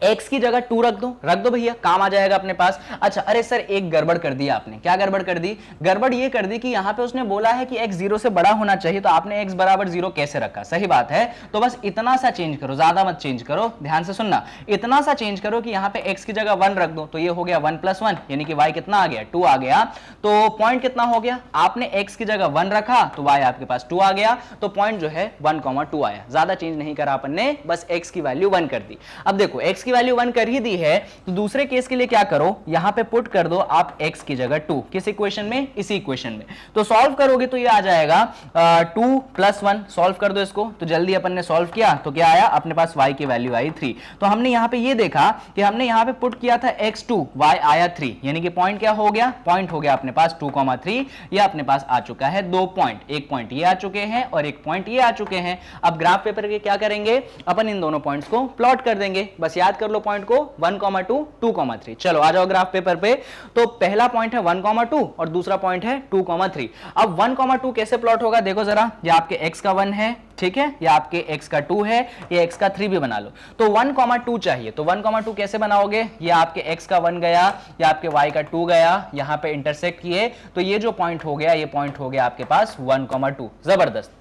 x की जगह 2 रख दो भैया, काम आ जाएगा अपने पास। अच्छा, अरे सर एक गड़बड़ कर दिया आपने। क्या गड़बड़ कर दी? गड़बड़ ये कर दी कि यहां पे उसने बोला है कि x 0 से बड़ा होना चाहिए, तो आपने x बराबर 0 कैसे रखा? सही बात है, तो बस इतना सा चेंज करो, ज्यादा मत चेंज करो, ध्यान से सुनना। इतना सा चेंज करो कि यहां पे x की जगह 1 रख दो, तो ये हो गया 1 प्लस 1, यानी कि y कितना आ गया, 2 आ गया। तो पॉइंट कितना हो गया, आपने x की जगह 1 रखा तो y आपके पास 2 आ गया, तो पॉइंट जो है 1,2 आया। ज्यादा चेंज नहीं करा अपन ने, बस x की वैल्यू 1 कर दी। अब देखो x की वैल्यू 1 कर ही है, तो दूसरे केस के लिए क्या करो, यहां पे पुट कर दो आप x की जगह 2। किस इक्वेशन में? इसी इक्वेशन में। तो सॉल्व करोगे तो ये आ जाएगा 2 प्लस 1, सॉल्व कर दो इसको। तो जल्दी अपन ने सॉल्व किया तो क्या आया, अपने पास y की वैल्यू आई 3। तो हमने यहां पे ये देखा कि हमने यहां पे पुट किया था x2, y आया 3, यानी कि पॉइंट क्या हो गया, पॉइंट हो गया अपने पास 2,3। ये अपने पास आ चुका है 2 पॉइंट, एक पॉइंट ये आ चुके हैं और एक पॉइंट ये आ चुके हैं। अब ग्राफ पेपर के क्या करेंगे, अपन इन दोनों पॉइंट्स को प्लॉट कर देंगे। बस याद कर लो पॉइंट को, 1,2, 2,3। चलो आ जाओ ग्राफ पेपर पे। तो पहला पॉइंट है 1,2 और दूसरा पॉइंट है 2,3। अब 1,2 कैसे प्लॉट होगा, देखो जरा, ये आपके x का 1 है, ठीक है, ये आपके x का 2 है, ये x का 3 भी बना लो। तो 1,2 चाहिए, तो 1,2 कैसे बनाओगे, ये आपके x का 1 गया, ये आपके y का 2 गया, यहां पे इंटरसेक्ट किए, तो ये जो पॉइंट हो गया, ये पॉइंट हो गया आपके पास 1,2। जबरदस्त,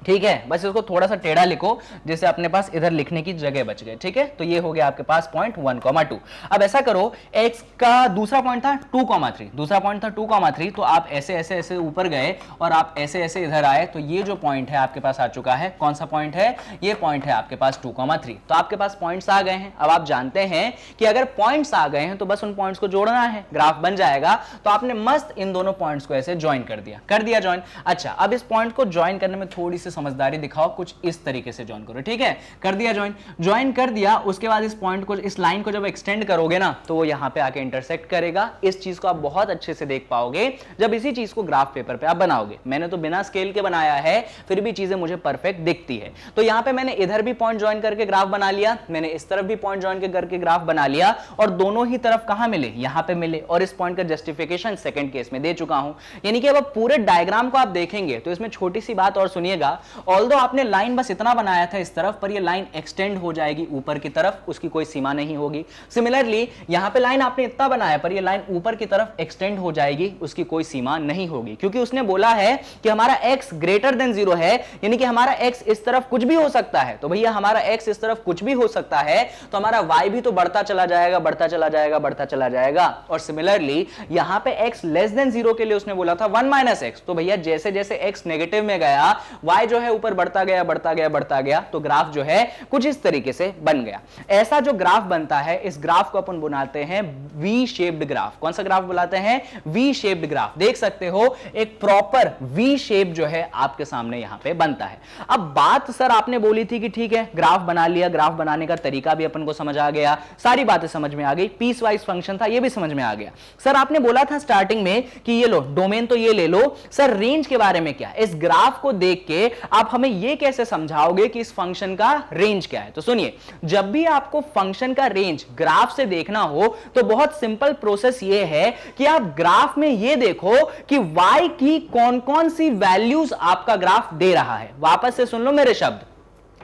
ठीक है। बस इसको थोड़ा सा टेढ़ा लिखो जिससे अपने पास इधर लिखने की जगह बच गए, ठीक है। तो ये हो गया आपके पास पॉइंट 1,2। अब ऐसा करो, x का दूसरा पॉइंट था 2,3, दूसरा पॉइंट था 2,3, तो आप ऐसे ऐसे ऐसे ऊपर गए और आप ऐसे ऐसे इधर आए, तो ये जो पॉइंट है आपके पास आ चुका है। कौन सा पॉइंट है? ये पॉइंट है आपके पास 2,3। तो आपके पास पॉइंट्स आ गए हैं। अब आप जानते हैं कि अगर पॉइंट्स आ गए हैं तो बस उन पॉइंट्स को जोड़ना है, ग्राफ बन जाएगा। तो आपने मस्त इन दोनों पॉइंट्स को ऐसे ज्वाइन कर दिया ज्वाइन। अच्छा, अब इस पॉइंट को ज्वाइन करने में थोड़ी सी समझदारी दिखाओ, कुछ इस तरीके से ज्वाइन करो, ठीक है। कर दिया ज्वाइन कर दिया। उसके बाद इस पॉइंट को, इस लाइन को जब एक्सटेंड करोगे ना, तो वो यहां पे आके इंटरसेक्ट करेगा। इस चीज को आप बहुत अच्छे से देख पाओगे जब इसी चीज को ग्राफ पेपर पे आप बनाओगे। मैंने तो बिना स्केल के बनाया है, फिर भी चीजें मुझे परफेक्ट दिखती है। तो यहां पे मैंने इधर भी पॉइंट ज्वाइन करके ग्राफ बना लिया, मैंने इस तरफ भी पॉइंट ज्वाइन करके ग्राफ बना लिया, और दोनों ही तरफ कहां मिले, यहां पे मिले। और इस पॉइंट का जस्टिफिकेशन सेकंड केस में दे चुका हूं। यानी कि अब पूरे डायग्राम को आप देखेंगे तो इसमें छोटी सी बात और सुनिएगा, ऑल्दो आपने लाइन बस इतना बनाया था इस तरफ, पर ये लाइन एक्सटेंड हो जाएगी ऊपर की तरफ, उसकी कोई सीमा नहीं होगी। सिमिलरली यहां पे लाइन आपने इतना बनाया, पर ये लाइन ऊपर की तरफ एक्सटेंड हो जाएगी, उसकी कोई सीमा नहीं होगी, क्योंकि उसने बोला है कि हमारा x ग्रेटर देन 0 है, यानी कि हमारा x इस तरफ कुछ भी हो सकता है। तो भैया हमारा x इस तरफ कुछ भी हो सकता है, तो हमारा y भी तो बढ़ता चला जाएगा, बढ़ता चला जाएगा, बढ़ता चला जाएगा। और सिमिलरली यहां पे x लेस देन 0 के लिए उसने बोला था 1 - x, तो भैया जैसे जैसे x नेगेटिव में गया, y जो है ऊपर बढ़ता गया, बढ़ता गया, तो ग्राफ जो है कुछ इस तरीके से बन गया। ऐसा जो ग्राफ बनता है, इस ग्राफ को अपन बनाते हैं वी शेप्ड ग्राफ। कौन सा ग्राफ बनाते हैं? V shaped graph. देख सकते हो एक प्रॉपर वी शेप जो है आपके सामने यहां पे बनता है। अब बात सर आपने बोली थी कि ठीक है ग्राफ बना लिया, ग्राफ बनाने का तरीका भी अपन को समझ आ गया, सारी बातें समझ में आ गई, पीस वाइज फंक्शन था ये भी समझ में आ गया। सर आपने बोला था स्टार्टिंग में कि ये लो डोमेन, तो ये ले लो। सर रेंज के बारे में क्या? इस ग्राफ को देख के आप हमें ये कैसे समझाओगे कि इस फंक्शन का रेंज क्या है? तो सुनिए, जब भी आपको फंक्शन का रेंज ग्राफ से देखना हो तो बहुत सिंपल प्रोसेस ये है कि आप ग्राफ में ये देखो कि y की कौन कौन सी वैल्यूज आपका ग्राफ दे रहा है। वापस से सुन लो मेरे शब्द,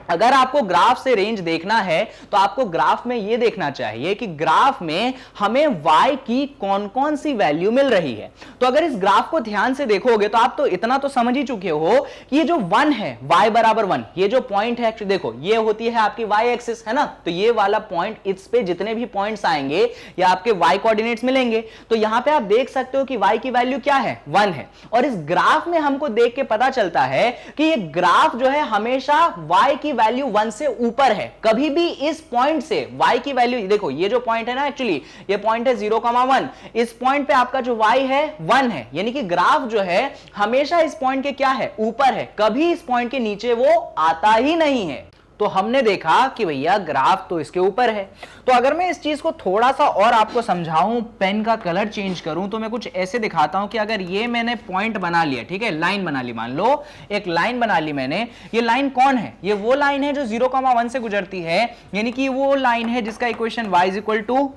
अगर आपको ग्राफ से रेंज देखना है तो आपको ग्राफ में यह देखना चाहिए कि ग्राफ में हमें y की कौन कौन सी वैल्यू मिल रही है। तो अगर इस ग्राफ को ध्यान से देखोगे तो आप तो इतना तो समझ ही चुके हो कि ये जो 1 है, y बराबर 1, ये जो पॉइंट है एक्चुअली देखो ये होती है आपकी y एक्सिस, है ना। तो ये वाला पॉइंट, इस पे जितने भी पॉइंट्स आएंगे या आपके y कोऑर्डिनेट्स मिलेंगे, तो यहां पे आप देख सकते हो कि y की वैल्यू क्या है, 1 है। और इस ग्राफ में हमको देख के पता चलता है कि ये ग्राफ जो है हमेशा y की वैल्यू 1 से ऊपर है, कभी भी इस पॉइंट से y की वैल्यू, देखो ये जो पॉइंट है ना, एक्चुअली ये पॉइंट है 0,1, इस पॉइंट पे आपका जो y है 1 है, यानी कि ग्राफ जो है हमेशा इस पॉइंट के क्या है, ऊपर है, कभी इस पॉइंट के नीचे वो आता ही नहीं है। तो हमने देखा कि भैया ग्राफ तो इसके ऊपर है। तो अगर मैं इस चीज को थोड़ा सा और आपको समझाऊं, पेन का कलर चेंज करूं, तो मैं कुछ ऐसे दिखाता हूं कि अगर ये मैंने पॉइंट बना लिया, ठीक है, लाइन बना ली, मान लो एक लाइन बना ली मैंने, ये लाइन कौन है, ये वो लाइन है जो 0,1 से गुजरती है, यानी कि वो लाइन है जिसका इक्वेशन y =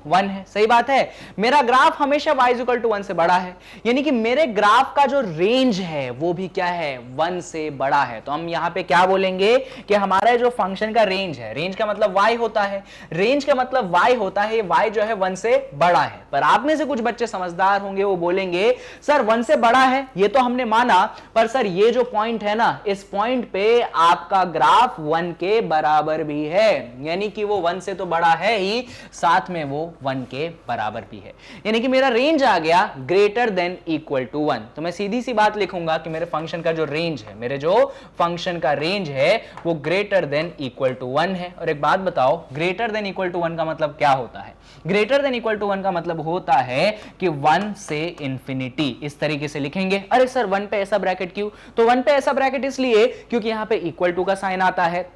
1 है। सही बात है, मेरा ग्राफ हमेशा y = 1 से बड़ा है, यानी कि मेरे ग्राफ का जो रेंज है वो भी क्या है, 1 से बड़ा है। तो हम यहां पे क्या बोलेंगे कि हमारा जो फंक्शन का रेंज है, रेंज का मतलब y होता है, रेंज का मतलब y होता है, y जो है 1 से बड़ा है। पर आप में से कुछ बच्चे समझदार होंगे, वो बोलेंगे सर 1 से बड़ा है ये तो हमने माना, पर सर ये जो पॉइंट है ना, इस पॉइंट पे आपका ग्राफ 1 के बराबर भी है, यानी कि वो 1 से तो बड़ा है ही, साथ में वो 1 के बराबर भी है, यानी कि मेरा रेंज आ गया > 1। तो मैं सीधी सी बात लिखूंगा कि मेरे फंक्शन का जो रेंज है, मेरे जो फंक्शन का रेंज है वो > 1 है। और एक बात बताओ, > 1 का मतलब क्या होता है? > 1 का मतलब होता है कि 1 से इंफिनिटी, इस तरीके से लिखेंगे। अरे सर 1 पे ऐसा ब्रैकेट क्यों? तो 1 पे ऐसा ब्रैकेट इसलिए क्योंकि यहां पे = का साइन आता है,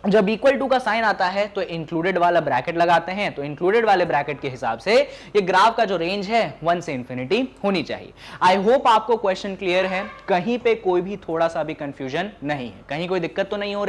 जब = का साइन आता है तो इंक्लूडेड वाला ब्रैकेट लगाते हैं, तो इंक्लूडेड वाले ब्रैकेट के हिसाब से ये ग्राफ का जो रेंज है 1 से इंफिनिटी होनी चाहिए। आई होप आपको क्वेश्चन क्लियर है, कहीं पे कोई भी थोड़ा सा भी कंफ्यूजन नहीं है, कहीं कोई दिक्कत तो नहीं हो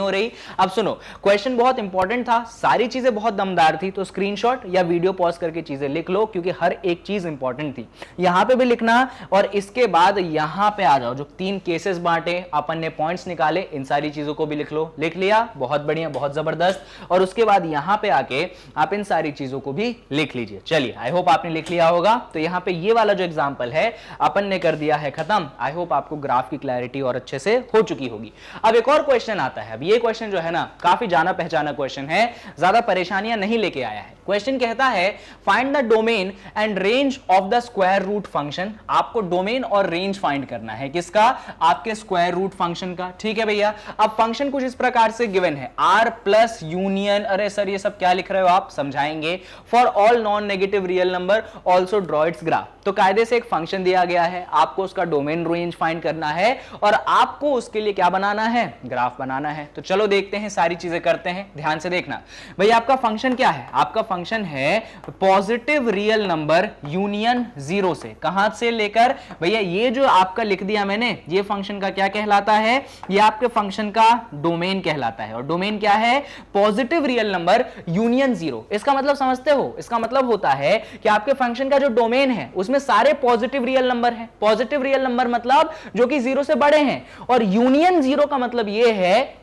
रही। अब सुनो, क्वेश्चन बहुत इंपॉर्टेंट था, सारी चीजें बहुत दमदार थी, तो स्क्रीनशॉट या वीडियो पॉज करके चीजें लिख लो, क्योंकि हर एक चीज इंपॉर्टेंट थी। यहां पे भी लिखना और इसके बाद यहां पे आ जाओ, जो 3 केसेस बांटे, अपन ने पॉइंट्स निकाले, इन सारी चीजों को भी लिख लो। लिख लिया? बहुत बढ़िया, बहुत जबरदस्त। और उसके बाद यहां पे आके आप इन सारी चीजों को भी लिख लीजिए। चलिए, आई होप आपने लिख लिया होगा। तो यहां पे ये वाला जो एग्जांपल है अपन ने कर दिया है खत्म। आई होप आपको ग्राफ की क्लैरिटी और अच्छे से हो चुकी होगी। अब एक और क्वेश्चन आता है। अब ये क्वेश्चन जो है ना, काफी जाना पहचाना क्वेश्चन है, ज्यादा परेशानियां नहीं लेके आया है। क्वेश्चन कहता है find the domain and range of the square root function. आपको डोमेन और रेंज फाइंड करना है, किसका? आपके स्क्वायर रूट फंक्शन का। ठीक है भैया। अब फंक्शन कुछ इस प्रकार से गिवन है, r प्लस यूनियन, अरे सर ये सब क्या लिख रहे हो आप, समझाएंगे, for all non negative real number also draw it's graph. तो कायदे से एक फंक्शन दिया गया है, आपको उसका डोमेन रेंज फाइंड करना है और आपको उसके लिए क्या बनाना है? ग्राफ बनाना है। तो चलो देखते हैं, सारी चीजें करते हैं, ध्यान से देखना। भैया आपका फंक्शन क्या है? आपका फंक्शन है पॉजिटिव रियल नंबर यूनियन 0 से। कहां से लेकर? भैया ये जो आपका लिख दिया मैंने, ये फंक्शन का क्या कहलाता है? ये आपके फंक्शन का डोमेन कहलाता है। और डोमेन क्या है? Positive real number union 0। इसका मतलब समझते हो? इसका मतलब होता है कि आपके फंक्शन का जो डोमेन है उसमें सारे पॉजिटिव रियल नंबर हैं। पॉजिटिव रियल नंबर मतलब जो कि 0 से बड़े हैं, और यूनियन 0 का मतलब यह है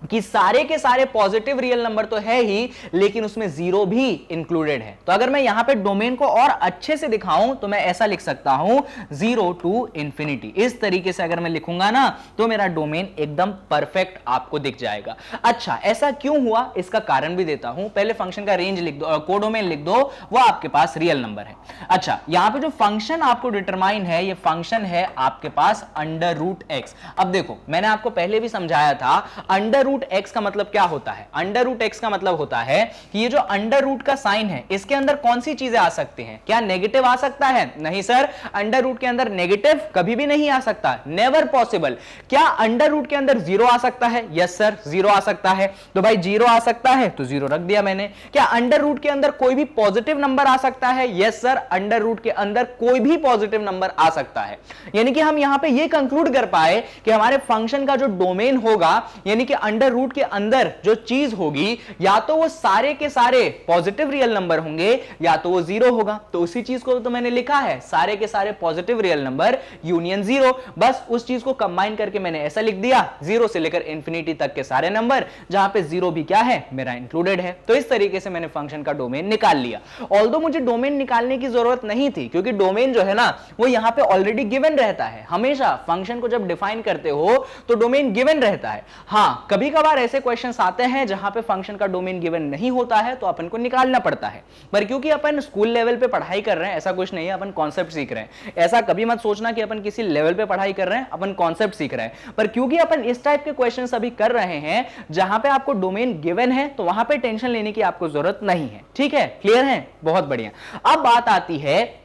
कि सारे के सारे पॉजिटिव रियल नंबर तो है ही, लेकिन उसमें 0 भी इंक्लूडेड है। तो अगर मैं यहां पे डोमेन को और अच्छे से दिखाऊं तो मैं ऐसा लिख सकता हूं 0 टू इंफिनिटी। इस तरीके से अगर मैं लिखूंगा ना तो मेरा डोमेन एकदम परफेक्ट आपको दिख जाएगा। अच्छा, ऐसा क्यों हुआ इसका कारण भी देता हूं। पहले फंक्शन का रेंज लिख दो, कोडोमेन लिख दो, वो आपके पास रियल नंबर है। अच्छा, यहां पे जो फंक्शन आपको डिटरमाइन है, ये फंक्शन है आपके पास √x। अब देखो, मैंने आपको पहले भी समझाया था, √x का मतलब क्या होता है? √x का मतलब होता है कि ये जो अंडर रूट का साइन है, इसके अंदर कौन सी चीजें आ सकती हैं? क्या नेगेटिव आ सकता है? नहीं सर, अंडर रूट के अंदर नेगेटिव कभी भी नहीं आ सकता, नेवर पॉसिबल। क्या अंडर रूट के अंदर 0 आ सकता है? यस सर, 0 आ सकता है। तो भाई 0 आ सकता है तो 0 रख दिया मैंने। क्या अंडर रूट के अंदर कोई भी पॉजिटिव नंबर आ सकता है? यस सर, अंडर रूट के अंदर कोई भी पॉजिटिव नंबर आ सकता है। यानी कि हम यहां पे ये कंक्लूड कर पाए कि हमारे फंक्शन का जो डोमेन होगा, यानी कि अंडर रूट के अंदर जो चीज होगी, या तो वो सारे के सारे पॉजिटिव रियल नंबर होंगे या तो वो 0 होगा। तो उसी चीज को तो मैंने लिखा है, सारे के सारे पॉजिटिव रियल नंबर यूनियन 0। बस उस चीज को कंबाइन करके मैंने ऐसा लिख दिया, 0 से लेकर इंफिनिटी तक के सारे नंबर, जहां पे 0 भी क्या है? मेरा इंक्लूडेड है। तो इस तरीके से मैंने फंक्शन का डोमेन निकाल लिया। ऑल्दो मुझे डोमेन निकालने की जरूरत नहीं थी, क्योंकि डोमेन जो है ना वो यहां पे ऑलरेडी गिवन रहता है। हमेशा फंक्शन को जब डिफाइन करते हो तो डोमेन गिवन रहता है। हां, कभी कभार ऐसे क्वेश्चंस आते हैं जहां पे फंक्शन का डोमेन गिवन नहीं होता है तो अपन को निकालना पड़ता है, पर क्योंकि अपन स्कूल लेवल पे पढ़ाई कर रहे हैं, ऐसा कुछ नहीं है, अपन कॉन्सेप्ट सीख रहे हैं, ऐसा कभी मत सोचना कि अपन किसी लेवल पे पढ़ाई कर रहे हैं, अपन कॉन्सेप्ट सीख रहे हैं। पर क्योंकि अपन इस टाइप के क्वेश्चंस अभी कर रहे हैं जहां पे आपको डोमेन गिवन है, तो वहां पे टेंशन लेने की आपको जरूरत नहीं है। ठीक है, क्लियर है, बहुत बढ़िया। अब बात आती है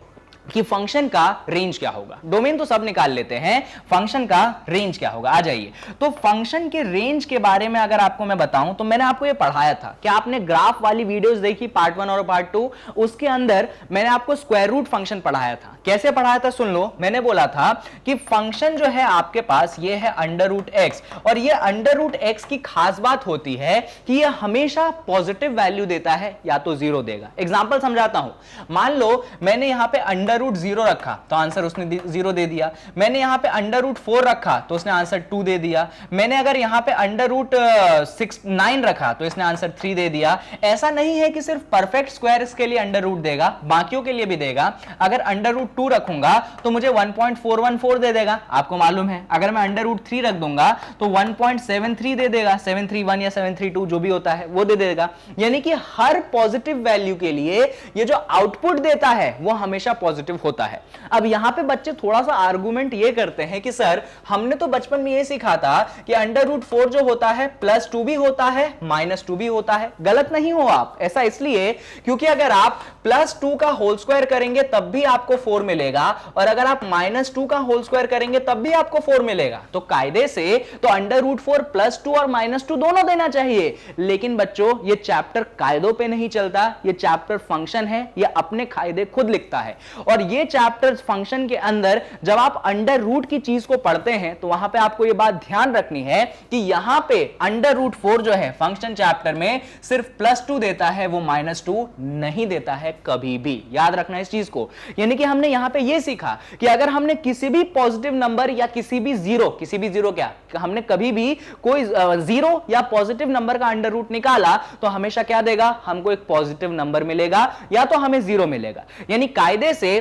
कि फंक्शन का रेंज क्या होगा। डोमेन तो सब निकाल लेते हैं, फंक्शन का रेंज क्या होगा। आ जाइए, तो फंक्शन के रेंज के बारे में अगर आपको मैं बताऊं तो मैंने आपको ये पढ़ाया था कि आपने ग्राफ वाली वीडियोस देखी पार्ट 1 और पार्ट 2, उसके अंदर मैंने आपको स्क्वायर रूट फंक्शन पढ़ाया था। कैसे पढ़ाया था सुन लो। मैंने बोला था कि फंक्शन जो है आपके पास ये है अंडर रूट एक्स, और ये अंडर रूट एक्स की खास बात होती है कि ये हमेशा पॉजिटिव वैल्यू देता है या तो जीरो देगा। एग्जांपल समझाता हूं, मान लो मैंने यहां पे अंडर रूट 0 रखा तो आंसर उसने 0 दे दिया, मैंने यहां पे अंडर रूट 4 रखा तो उसने आंसर 2 दे दिया, मैंने अगर यहां पे अंडर रूट 9 रखा तो इसने आंसर 3 दे दिया। ऐसा नहीं है कि सिर्फ परफेक्ट स्क्वायर्स के लिए अंडर रूट देगा, बाकियों के लिए भी देगा। अगर अंडर रूट 2 रखूंगा तो मुझे 1.414 दे देगा, आपको मालूम है। अगर मैं अंडर रूट 3 रख दूंगा तो 1.73 दे देगा, 731 या 732 जो भी होता है वो दे देगा। यानी कि हर पॉजिटिव वैल्यू के लिए ये जो आउटपुट देता है वो हमेशा पॉजिटिव होता है। अब यहां पे बच्चे थोड़ा सा आर्गुमेंट ये करते हैं कि सर हमने तो बचपन में ये सीखा था कि अंडर रूट 4 जो होता है +2 भी होता है -2 भी होता है। गलत नहीं हो आप, ऐसा इसलिए क्योंकि अगर आप +2 का होल स्क्वायर करेंगे तब भी आपको 4 मिलेगा, और अगर आप -2 का होल स्क्वायर करेंगे तब भी आपको 4 मिलेगा। तो कायदे से तो अंडर रूट 4 +2 और -2 दोनों देना चाहिए। लेकिन बच्चों ये चैप्टर कायदों पे नहीं चलता, ये चैप्टर फंक्शन है, ये अपने कायदे खुद लिखता है। और ये चैप्टर फंक्शन के अंदर जब आप अंडर रूट की चीज को पढ़ते हैं तो वहां पे आपको ये बात ध्यान रखनी है कि यहां पे अंडर रूट 4 जो है फंक्शन चैप्टर में सिर्फ +2 देता है, वो -2 नहीं देता है कभी भी। याद रखना इस चीज को। यानी कि हमने यहां पे ये सीखा कि अगर हमने किसी भी पॉजिटिव नंबर या किसी भी जीरो क्या हमने कभी भी कोई जीरो या पॉजिटिव नंबर का अंडर रूट निकाला तो हमेशा क्या देगा, हमको एक पॉजिटिव नंबर मिलेगा या तो हमें 0 मिलेगा। यानी कायदे से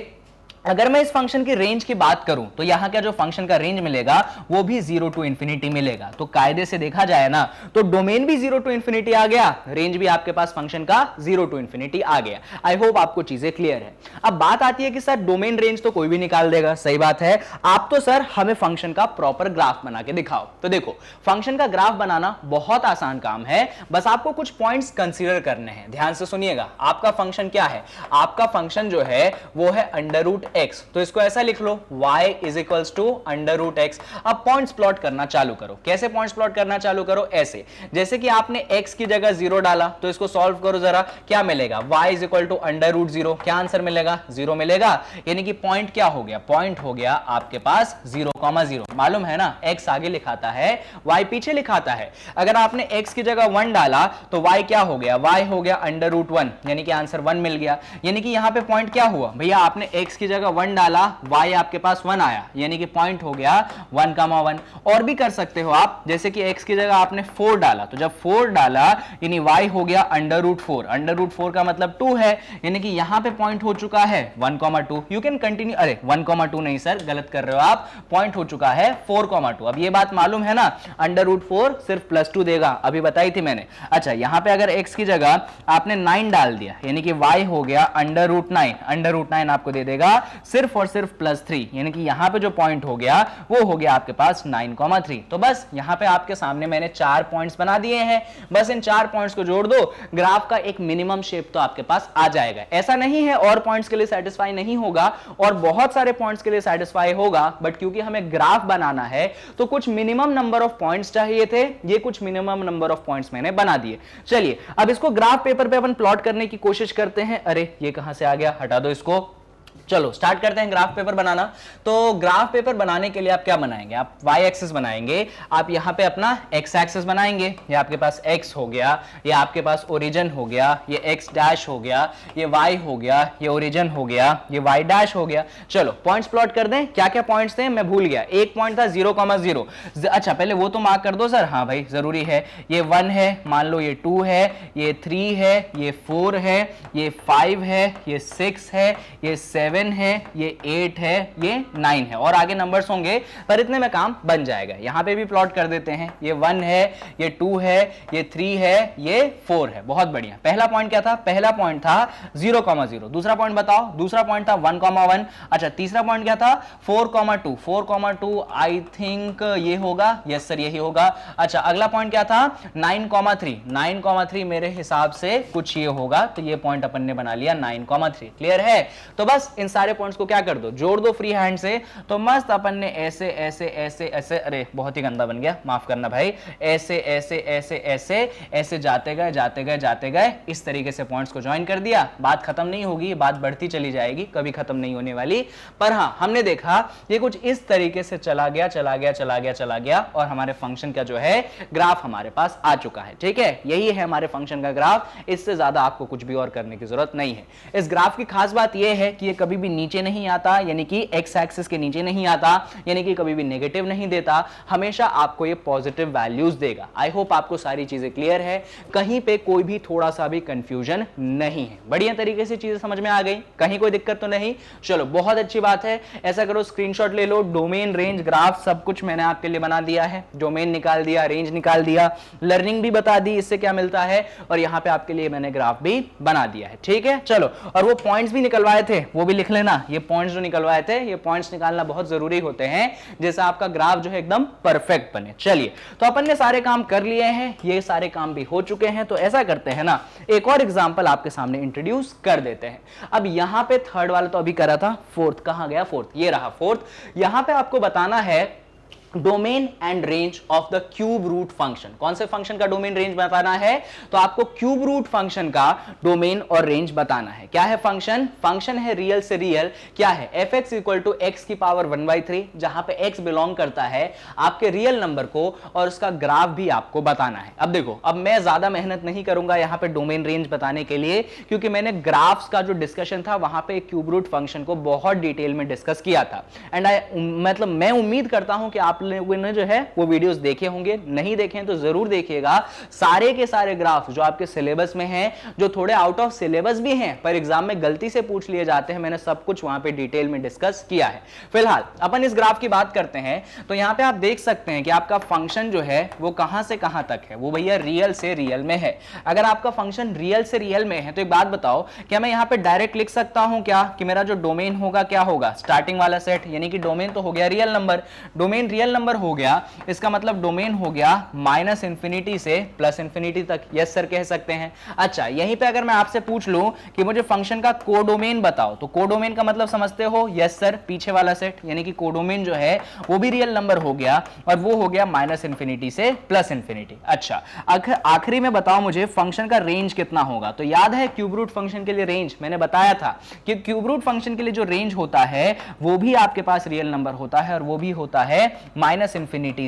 अगर मैं इस फंक्शन की रेंज की बात करूं तो यहां का जो फंक्शन का रेंज मिलेगा वो भी 0 to ∞ मिलेगा। तो कायदे से देखा जाए ना तो डोमेन भी 0 to ∞ आ गया, रेंज भी आपके पास फंक्शन का 0 to ∞ आ गया। आई होप आपको चीजें क्लियर है। अब बात आती है कि सर डोमेन रेंज तो कोई भी निकाल देगा, सही बात है। आप तो सर हमें फंक्शन का प्रॉपर ग्राफ बना के दिखाओ। तो देखो फंक्शन का ग्राफ बनाना बहुत आसान काम है, बस आपको कुछ पॉइंट्स कंसीडर करने हैं। ध्यान से सुनिएगा, आपका फंक्शन क्या है, आपका फंक्शन जो है वो है अंडर रूट x, तो इसको ऐसा लिख लो y is equals to under root X. अब पॉइंट्स प्लॉट करना चालू करो। कैसे पॉइंट्स प्लॉट करना चालू करो, ऐसे जैसे कि आपने x की जगह 0 डाला तो इसको सॉल्व करो जरा, क्या मिलेगा, y is equal to under root 0, क्या आंसर मिलेगा, 0 मिलेगा। यानी कि पॉइंट क्या हो गया, पॉइंट हो गया आपके पास 0,0। मालूम है ना, x आगे लिखाता है y पीछे लिखाता है। अगर आपने x की जगह 1 डाला तो y क्या हो गया, y हो गया अंडर रूट 1, यानी कि आंसर 1 मिल गया। यानी कि यहां पे पॉइंट क्या हुआ भैया, आपने x की जगह 1 डाला, y आपके पास 1 आया, यानी कि पॉइंट हो गया 1,1। और भी कर सकते हो आप, जैसे कि x की जगह आपने 4 डाला तो जब 4 डाला यानी y हो गया अंडर रूट 4, अंडर रूट 4 का मतलब 2 है, यानी कि यहां पे पॉइंट हो चुका है 1,2। यू कैन कंटिन्यू, अरे 1,2 नहीं सर, गलत कर रहे हो आप, पॉइंट हो चुका है 4,2। अब ये बात मालूम है ना, अंडर रूट 4 सिर्फ +2 देगा, अभी बताई थी मैंने। अच्छा यहां पे अगर x की जगह आपने 9 डाल दिया यानी कि y हो गया अंडर रूट 9, अंडर रूट 9 आपको दे देगा सिर्फ और सिर्फ +3, यानी कि यहां पे जो पॉइंट हो गया वो हो गया आपके पास 9,3। तो बस यहां पे आपके सामने मैंने 4 पॉइंट्स बना दिए हैं, बस इन 4 पॉइंट्स को जोड़ दो, ग्राफ का एक मिनिमम शेप तो आपके पास आ जाएगा। ऐसा नहीं है और पॉइंट्स के लिए सेटिस्फाई नहीं होगा, और बहुत सारे पॉइंट्स के लिए सेटिस्फाई होगा, बट क्योंकि हमें ग्राफ बनाना है तो कुछ मिनिमम नंबर ऑफ पॉइंट्स चाहिए थे, ये कुछ मिनिमम नंबर ऑफ पॉइंट्स मैंने बना दिए। चलिए अब इसको ग्राफ पेपर पे अपन प्लॉट करने की कोशिश करते हैं। अरे ये कहां से आ गया, हटा दो इसको। चलो स्टार्ट करते हैं ग्राफ पेपर बनाना। तो ग्राफ पेपर बनाने के लिए आप क्या बनाएंगे, आप y एक्सिस बनाएंगे, आप यहां पे अपना x एक्सिस बनाएंगे, ये आपके पास x हो गया, ये आपके पास ओरिजिन हो गया, ये x डैश हो गया, ये y हो गया, ये ओरिजिन हो गया, ये y डैश हो गया। चलो पॉइंट्स प्लॉट कर दें, क्या क्या पॉइंट्स थे मैं भूल गया, एक पॉइंट था 0,0। अच्छा पहले वो तो मार्क कर दो सर, हाँ भाई जरूरी है। ये 1 है, मान लो ये 2 है, ये 3 है, ये 4 है, ये 5 है, ये 6 है, ये 7 7 है, ये 8 है, ये 9 है, और आगे नंबर्स होंगे पर इतने में काम बन जाएगा। यहां पे भी प्लॉट कर देते हैं, ये 1 है, ये 2 है, ये 3 है, ये 4 है। बहुत बढ़िया। पहला पॉइंट क्या था? पहला पॉइंट था 0,0। दूसरा पॉइंट बताओ? दूसरा पॉइंट था 1,1। अच्छा, तीसरा पॉइंट क्या था? 4,2। 4,2 आई थिंक ये होगा, यस सर यही होगा। अच्छा, अगला पॉइंट क्या था? 9,3। 9,3 मेरे हिसाब से कुछ ये होगा, तो ये पॉइंट अपन ने बना लिया 9,3। क्लियर है? तो बस इन सारे पॉइंट्स को क्या कर दो, जोड़ दो फ्री हैंड से, तो मस्त अपन ने ऐसे ऐसे ऐसे ऐसे, अरे बहुत ही गंदा बन गया, माफ करना भाई, ऐसे ऐसे ऐसे ऐसे ऐसे जाते गए जाते गए जाते गए, इस तरीके से पॉइंट्स को ज्वाइन कर दिया। बात खत्म नहीं होगी, बात बढ़ती चली जाएगी, कभी खत्म नहीं होने वाली। पर हां, हमने देखा ये कुछ इस तरीके से चला गया चला गया चला गया चला गया, और हमारे फंक्शन का जो है ग्राफ हमारे पास आ चुका है। ठीक है, यही है हमारे फंक्शन का ग्राफ, इससे ज्यादा आपको कुछ भी और करने की जरूरत नहीं है। इस ग्राफ की खास बात यह है कि ये कभी भी नीचे नहीं आता, यानी कि एक्स एक्सिस के नीचे नहीं आता, यानी कि कभी भी नेगेटिव नहीं देता, हमेशा आपको ये पॉजिटिव वैल्यूज देगा। आई होप आपको सारी चीजें क्लियर है, कहीं पे कोई भी थोड़ा सा भी कंफ्यूजन नहीं है। बढ़िया तरीके से चीजें समझ में आ गई, कहीं कोई दिक्कत तो नहीं? चलो बहुत अच्छी बात है। ऐसा करो, स्क्रीनशॉट ले लो, डोमेन, रेंज, ग्राफ सब कुछ मैंने आपके लिए बना दिया है। डोमेन निकाल दिया, रेंज निकाल दिया, लर्निंग भी बता दी इससे क्या मिलता है, और यहां पे आपके लिए मैंने ग्राफ भी बना दिया है। ठीक है, चलो, और वो पॉइंट्स भी निकलवाए थे, वो भी लिख लेना। ये पॉइंट्स जो निकलवाए थे, ये पॉइंट्स निकालना बहुत जरूरी होते हैं, जैसे आपका ग्राफ जो है एकदम परफेक्ट बने। चलिए, तो अपन ने सारे काम कर लिए हैं, ये सारे काम भी हो चुके हैं। तो ऐसा करते हैं ना, एक और एग्जांपल आपके सामने इंट्रोड्यूस कर देते हैं। अब यहां पे थर्ड वाला तो अभी करा था, फोर्थ कहां गया? फोर्थ, ये रहा फोर्थ। यहां पे आपको बताना है domain and range of the cube root function. कौन से फंक्शन का डोमेन रेंज बताना है? तो आपको क्यूब रूट फंक्शन का डोमेन और रेंज बताना है। क्या है फंक्शन? फंक्शन है रियल से रियल। क्या है? fx इक्वल टू एक्स की पावर 1/3, जहां पे x बिलोंग करता है आपके रियल नंबर को, और उसका ग्राफ भी आपको बताना है। अब देखो, अब मैं ज्यादा मेहनत नहीं करूंगा यहां पे डोमेन रेंज बताने के लिए, क्योंकि मैंने ग्राफ्स का जो डिस्कशन था वहां पे क्यूब रूट फंक्शन को बहुत डिटेल में डिस्कस किया था। एंड मतलब मैं उम्मीद करता हूं कि आप लोगों ने जो है वो वीडियोस देखे होंगे, नहीं देखे हैं तो जरूर देखिएगा। सारे के सारे ग्राफ जो आपके सिलेबस में हैं, जो थोड़े आउट ऑफ सिलेबस भी हैं पर एग्जाम में गलती से पूछ लिए जाते हैं, मैंने सब कुछ वहां पे डिटेल में डिस्कस किया है। फिलहाल अपन इस ग्राफ की बात करते हैं। तो यहां पे आप देख सकते हैं कि आपका फंक्शन जो है वो कहां से कहां तक है, वो भैया रियल से रियल में है। अगर आपका फंक्शन रियल से रियल में है तो एक बात बताओ, क्या मैं यहां पे डायरेक्ट लिख सकता हूं क्या कि मेरा जो डोमेन होगा क्या होगा? स्टार्टिंग वाला सेट, यानी कि डोमेन तो हो गया real number, domain real number हो गया, इसका मतलब डोमेन हो गया -∞ से +∞ तक। यस सर कह सकते हैं। अच्छा, यहीं पे अगर मैं आपसे पूछ लूं कि मुझे फंक्शन का कोडोमेन बताओ, तो कोडोमेन का मतलब समझते हो? यस सर, पीछे वाला सेट, यानी कि कोडोमेन जो है वो भी रियल नंबर हो गया, और वो हो गया -∞ से +∞। अच्छा, आखिरी में बताओ मुझे फंक्शन का रेंज कितना होगा? तो याद है क्यूब रूट फंक्शन के लिए रेंज मैंने बताया था कि क्यूब रूट फंक्शन के लिए जो रेंज होता है वो भी आपके पास रियल नंबर होता है, और वो भी होता है -∞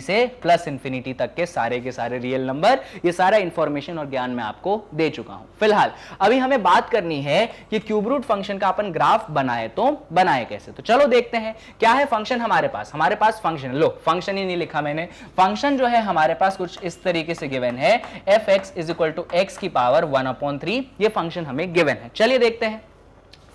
से +∞ तक के सारे रियल नंबर। ये सारा इंफॉर्मेशन और ज्ञान मैं आपको दे चुका हूं। फिलहाल अभी हमें बात करनी है कि क्यूब रूट फंक्शन का अपन ग्राफ बनाए तो बनाए कैसे। तो चलो देखते हैं क्या है फंक्शन हमारे पास फंक्शन, लो फंक्शन ही नहीं लिखा मैंने। फंक्शन जो है हमारे पास कुछ इस तरीके से गिवन है, fx = x की पावर 1/3, ये फंक्शन हमें गिवन है। चलिए देखते हैं।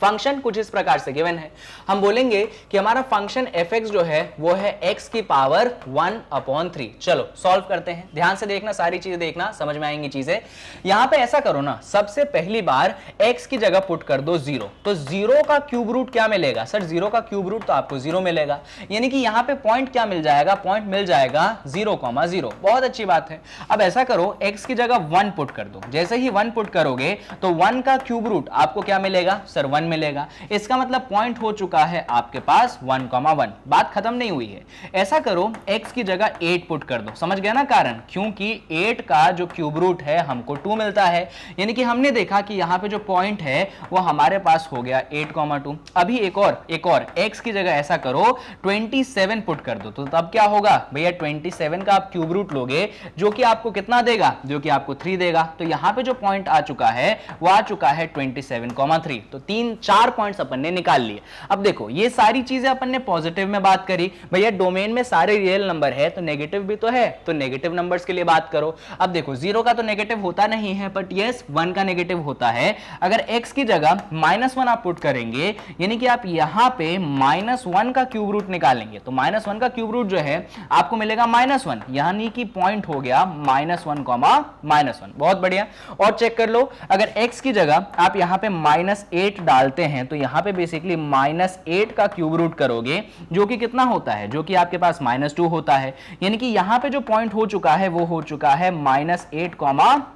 फंक्शन कुछ इस प्रकार से गिवन है, हम बोलेंगे कि हमारा फंक्शन fx जो है वो है x की पावर 1/3। चलो सॉल्व करते हैं, ध्यान से देखना, सारी चीजें देखना, समझ में आएंगी चीजें। यहां पे ऐसा करो ना, सबसे पहली बार x की जगह पुट कर दो 0, तो 0 का क्यूब रूट क्या मिलेगा? सर 0 का क्यूब रूट तो आपको 0 मिलेगा, यानी कि यहां पे पॉइंट क्या मिल जाएगा? पॉइंट मिल जाएगा 0,0। बहुत अच्छी बात है। अब ऐसा करो, x की जगह 1 पुट कर दो। जैसे ही 1 पुट करोगे तो 1 का क्यूब रूट आपको क्या मिलेगा? सर 1 मिलेगा। इसका मतलब पॉइंट हो चुका है आपके पास 1,1। बात खत्म नहीं हुई है। ऐसा करो, x की जगह 8 पुट कर दो। समझ गया ना कारण? क्योंकि 8 का जो क्यूब रूट है हमको 2 मिलता है, यानी कि हमने देखा कि यहां पे जो पॉइंट है वो हमारे पास हो गया 8,2। अभी एक और x की जगह ऐसा करो 27 पुट कर दो, तो तब क्या होगा भैया? 27 का आप क्यूब रूट लोगे जो कि आपको कितना देगा? जो कि आपको 3 देगा। तो यहां पे जो पॉइंट आ चुका है वो आ चुका है 27,3। तो 4 पॉइंट्स अपन ने निकाल लिए। अब देखो ये सारी चीजें अपन ने पॉजिटिव में बात करी, भैया डोमेन में सारे रियल नंबर है तो नेगेटिव भी तो है, तो नेगेटिव नंबर्स के लिए बात करो। अब देखो 0 का तो नेगेटिव होता नहीं है, बट यस 1 का नेगेटिव होता है। अगर x की जगह -1 आप पुट करेंगे, यानी कि आप यहां पे -1 का क्यूब रूट निकालेंगे, तो -1 का क्यूब रूट जो है आपको मिलेगा -1, यानी कि पॉइंट हो गया -1, -1। बहुत बढ़िया। और चेक कर लो, अगर x की जगह आप यहां पे -8 डालते हैं तो यहां पे बेसिकली -8 का क्यूब रूट करोगे, जो कि कितना होता है, जो कि आपके पास -2 होता है, यानी कि यहां पे जो पॉइंट हो चुका है वो हो चुका है -8,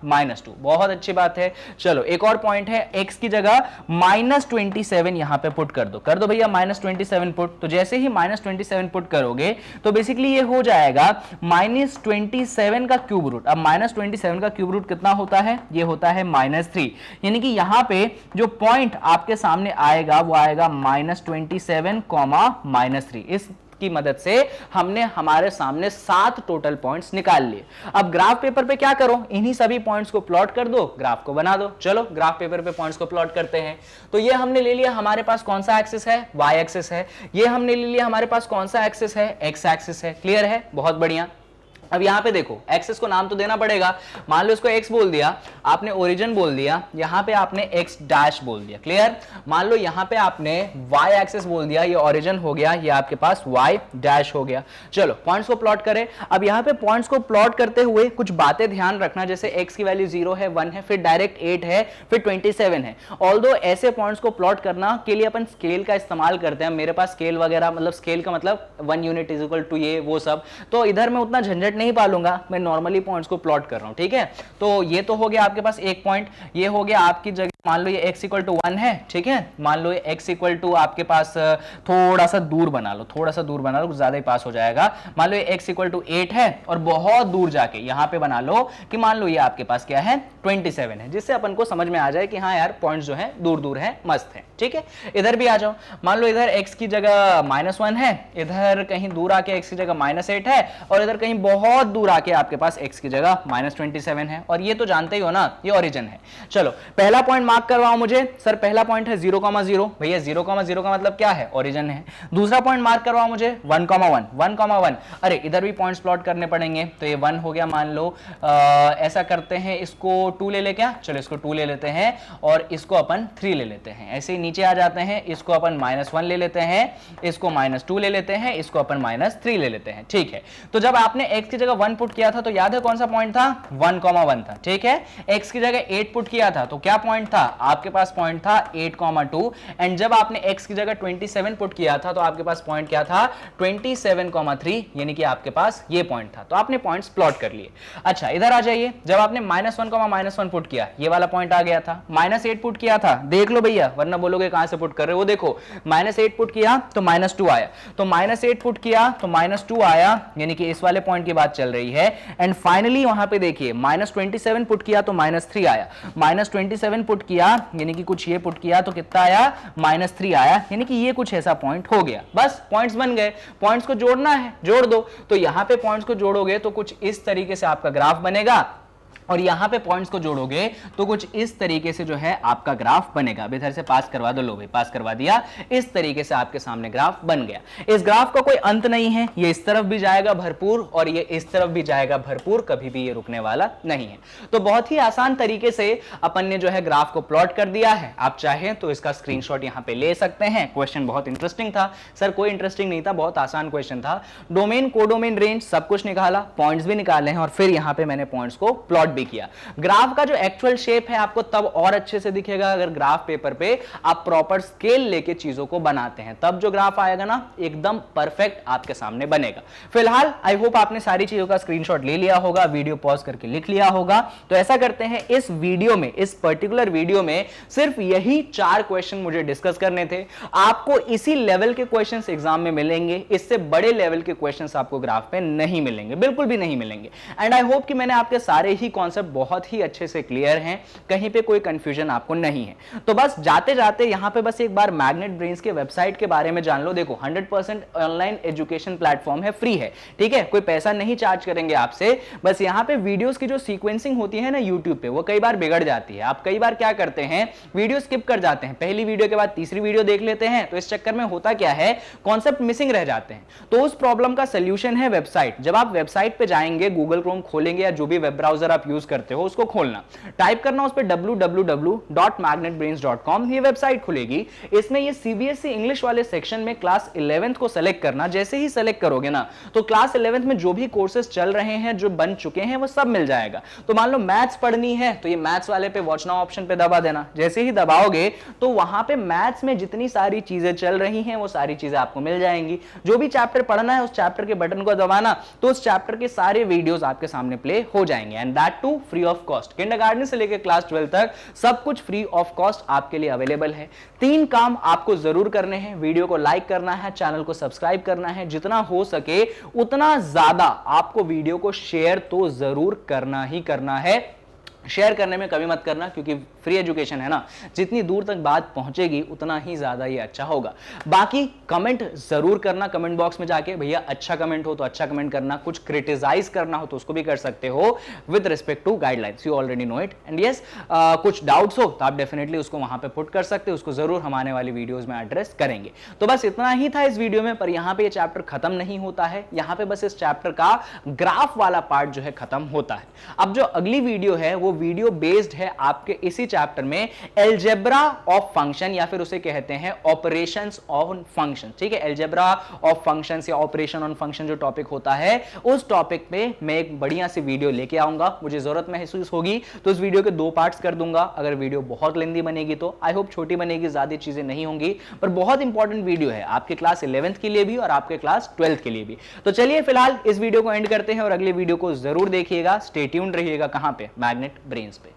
-2। बहुत अच्छी बात है। चलो एक और पॉइंट है, x की जगह -27 यहां पे पुट कर दो भैया, -27 पुट। तो जैसे ही -27 पुट करोगे तो बेसिकली ये हो जाएगा -27 का क्यूब रूट। अब -27 का क्यूब रूट कितना होता है, ये होता है -3, यानी कि यहां पे जो पॉइंट आपके सामने आएगा वो आएगा -27, -3। इस की मदद से हमने हमारे सामने 7 टोटल पॉइंट्स निकाल लिए। अब ग्राफ पेपर पे क्या करो, इन्हीं सभी पॉइंट्स को प्लॉट कर दो, ग्राफ को बना दो। चलो ग्राफ पेपर पे पॉइंट्स को प्लॉट करते हैं। तो ये हमने ले लिया, हमारे पास कौन सा एक्सिस है, y एक्सिस है। ये हमने ले लिया, हमारे पास कौन सा एक्सिस है, x एक्सिस है। क्लियर है, बहुत बढ़िया। अब यहां पे देखो एक्सिस को नाम तो देना पड़ेगा, मान लो इसको x बोल दिया आपने, ओरिजिन बोल दिया, यहां पे आपने x डैश बोल दिया। क्लियर। मान लो यहां पे आपने y एक्सिस बोल दिया, ये ओरिजिन हो गया, ये आपके पास y डैश हो गया। चलो पॉइंट्स को प्लॉट करें। अब यहां पे पॉइंट्स को प्लॉट करते हुए कुछ बातें ध्यान रखना, जैसे x की वैल्यू 0 है, 1 है, फिर डायरेक्ट 8 है, फिर 27 है। ऑल्दो ऐसे पॉइंट्स को प्लॉट करना के लिए अपन स्केल का इस्तेमाल करते हैं, मेरे पास स्केल वगैरह, मतलब स्केल का मतलब 1 यूनिट इज इक्वल टू ये वो सब, तो इधर मैं उतना झंझट नहीं पालूंगा, मैं नॉर्मली पॉइंट्स को प्लॉट कर रहा हूं। ठीक है, तो ये तो हो गया आपके पास एक पॉइंट। ये हो गया आपकी जगह, मान लो ये x इक्वल टू 1 है, ठीक है, मान लो ये x इक्वल टू आपके पास थोड़ा सा दूर बना लो, थोड़ा सा दूर बना लो, कुछ ज्यादा ही पास हो जाएगा। मान लो ये x इक्वल टू 8 है, और बहुत दूर जाके यहां पे बना लो कि मान लो ये आपके पास क्या है, 27 है, जिससे अपन को समझ में आ जाए कि हाँ यार पॉइंट्स जो है दूर दूर है, मस्त है। ठीक है, इधर भी आ जाओ, मान लो इधर x की जगह -1 है, इधर कहीं दूर आके x की जगह -8 है, और इधर कहीं बहुत दूर आके आपके पास x की जगह -27 है, और ये तो जानते ही हो ना, ये ओरिजिन है। चलो पहला पॉइंट मार्क करवाओ मुझे। सर पहला पॉइंट है 0,0, भैया 0,0 का मतलब क्या है, ओरिजिन है। दूसरा पॉइंट मार्क करवाओ मुझे 1,1, 1,1। अरे इधर भी पॉइंट्स प्लॉट करने पड़ेंगे, तो ये 1 हो गया, मान लो ऐसा करते हैं, इसको 2 ले ले क्या, चलो इसको 2 ले लेते हैं, और इसको अपन 3 ले लेते हैं। ऐसे ही नीचे आ जाते हैं, इसको अपन -1 ले लेते हैं, इसको -2 ले लेते हैं, इसको अपन -3 ले लेते हैं। ठीक है, तो जब आपने x की जगह 1 पुट किया था तो याद है कौन सा पॉइंट था, 1,1 था। ठीक है, x की जगह 8 पुट किया था तो क्या पॉइंट था, आपके पास पॉइंट था 8,2, एंड जब आपने x की जगह 27 पुट किया था तो आपके पास पॉइंट क्या था, 27,3, यानी कि आपके पास ये पॉइंट था। तो आपने पॉइंट्स प्लॉट कर लिए। अच्छा इधर आ जाइए, जब आपने -1,-1 पुट किया, ये वाला पॉइंट आ गया था। -8 पुट किया था, देख लो भैया, वरना बोलोगे कहां से पुट कर रहे हो। देखो -8 पुट किया तो -2 आया, तो -8 पुट किया तो -2 आया, यानी कि इस वाले पॉइंट की बात चल रही है। एंड फाइनली वहां पे देखिए -27 पुट किया तो -3 आया, -27 पुट किया यानी कि कुछ ये पुट किया तो कितना आया, -3 आया, यानी कि ये कुछ ऐसा पॉइंट हो गया। बस पॉइंट्स बन गए, पॉइंट्स को जोड़ना है, जोड़ दो। तो यहां पे पॉइंट्स को जोड़ोगे तो कुछ इस तरीके से आपका ग्राफ बनेगा, और यहां पे पॉइंट्स को जोड़ोगे तो कुछ इस तरीके से जो है आपका ग्राफ बनेगा। अब इधर से पास करवा दो, लो भाई पास करवा दिया। इस तरीके से आपके सामने ग्राफ बन गया। इस ग्राफ का कोई अंत नहीं है, ये इस तरफ भी जाएगा भरपूर और ये इस तरफ भी जाएगा भरपूर, कभी भी ये रुकने वाला नहीं है। तो बहुत ही आसान तरीके से अपन ने जो है ग्राफ को प्लॉट कर दिया है। आप चाहें तो इसका स्क्रीनशॉट यहां पे ले सकते हैं। क्वेश्चन बहुत इंटरेस्टिंग था सर, कोई इंटरेस्टिंग नहीं था, बहुत आसान क्वेश्चन था। डोमेन, कोडोमेन, रेंज सब कुछ निकाला, पॉइंट्स भी निकाले हैं, और फिर यहां पे मैंने पॉइंट्स को प्लॉट भी किया। ग्राफ का जो एक्चुअल शेप है आपको तब और अच्छे से दिखेगा अगर ग्राफ पेपर पे आप प्रॉपर स्केल लेके चीजों को बनाते हैं, तब जो ग्राफ आएगा ना एकदम परफेक्ट आपके सामने बनेगा। फिलहाल आई होप आपने सारी चीजों का स्क्रीनशॉट ले लिया होगा, वीडियो पॉज करके लिख लिया होगा। तो ऐसा करते हैं, इस वीडियो में, इस पर्टिकुलर वीडियो में सिर्फ यही 4 क्वेश्चन मुझे डिस्कस करने थे। आपको इसी लेवल के क्वेश्चंस एग्जाम में मिलेंगे, इससे बड़े लेवल के क्वेश्चंस आपको ग्राफ पे नहीं मिलेंगे, बिल्कुल भी नहीं मिलेंगे। एंड आई होप कि मैंने आपके सारे ही कॉन्सेप्ट बहुत ही अच्छे से क्लियर हैं, कहीं पे कोई कंफ्यूजन आपको नहीं है। तो बस जाते जाते यहां पे बस एक बार मैग्नेट ब्रेन्स के वेबसाइट के बारे में जान लो। देखो 100% ऑनलाइन एजुकेशन प्लेटफॉर्म है, फ्री है, ठीक है, कोई पैसा नहीं चार्ज करेंगे आपसे। बस यहां पे वीडियोस की जो सीक्वेंसिंग होती है ना यूट्यूब पे, वो कई बार बिगड़ जाती है। आप कई बार क्या करते हैं, वीडियो स्किप कर जाते हैं, पहली वीडियो के बाद तीसरी वीडियो देख लेते हैं, तो इस चक्कर में होता क्या है, कॉन्सेप्ट मिसिंग रह जाते हैं। तो उस प्रॉब्लम का सोल्यूशन है वेबसाइट। जब आप वेबसाइट पे जाएंगे, गूगल क्रोम खोलेंगे या जो भी वेब ब्राउजर आप यूज करते हो उसको खोलना, टाइप करना उस पे www.magnetbrains.com, ये वेबसाइट खुलेगी। इसमें ये सीबीएसई इंग्लिश वाले सेक्शन में क्लास 11th को सेलेक्ट करना। जैसे ही सेलेक्ट करोगे ना, तो क्लास 11th में जो भी कोर्सेज चल रहे हैं, जो बन चुके हैं, वो सब मिल जाएगा। तो मान लो मैथ्स पढ़नी है, तो ये मैथ्स वाले पे वॉच नाउ ऑप्शन पे दबा देना। जैसे ही दबाओगे तो वहां पे मैथ्स में जितनी सारी चीजें चल रही हैं, वो सारी चीजें आपको मिल जाएंगी। जो भी चैप्टर पढ़ना है, उस चैप्टर के बटन को दबाना, तो उस चैप्टर के सारे वीडियोस आपके सामने प्ले हो जाएंगे, and that too free of cost. Kindergarten से लेकर क्लास 12 तक सब कुछ फ्री ऑफ कॉस्ट आपके लिए अवेलेबल है। 3 काम आपको जरूर करने हैं, वीडियो को लाइक करना है, चैनल को सब्सक्राइब करना है, जितना हो सके उतना ज्यादा आपको वीडियो को शेयर तो जरूर करना ही करना है। शेयर करने में कमी मत करना, क्योंकि फ्री एजुकेशन है ना, जितनी दूर तक बात पहुंचेगी उतना ही ज्यादा ये अच्छा होगा। बाकी कमेंट जरूर करना कमेंट बॉक्स में जाके, भैया अच्छा कमेंट हो तो अच्छा कमेंट करना, कुछ क्रिटिसाइज करना हो तो उसको भी कर सकते हो with respect to guidelines, you already know it. And yes, कुछ डाउट्स हो तो आप डेफिनेटली उसको वहां पे पुट कर सकते हो, उसको जरूर हम आने वाली वीडियोज में एड्रेस करेंगे। तो बस इतना ही था इस वीडियो में, पर यहां पे ये चैप्टर खत्म नहीं होता है, यहां पे बस इस चैप्टर का ग्राफ वाला पार्ट जो है खत्म होता है। अब जो अगली वीडियो है वो वीडियो बेस्ड है आपके इसी चैप्टर में अलजेब्रा ऑफ फंक्शन, या फिर उसे कहते हैं ऑपरेशंस ऑन फंक्शन, ठीक है। अलजेब्रा ऑफ फंक्शंस या ऑपरेशन ऑन फंक्शन जो टॉपिक होता है, उस टॉपिक पे मैं एक बढ़िया सी वीडियो लेके आऊंगा। मुझे जरूरत महसूस होगी तो इस वीडियो के 2 पार्ट्स कर दूंगा। अगर वीडियो बहुत लेंदी बनेगी तो आई होप छोटी बनेगी, ज्यादा चीजें नहीं होंगी, पर बहुत इंपॉर्टेंट वीडियो है आपके क्लास 11th के लिए भी और आपके क्लास 12th के लिए भी। तो चलिए फिलहाल इस वीडियो को एंड करते हैं और अगले वीडियो को जरूर देखिएगा। स्टे ट्यून्ड रहिएगा, कहां पे, मैग्नेट ब्रेन्स पे।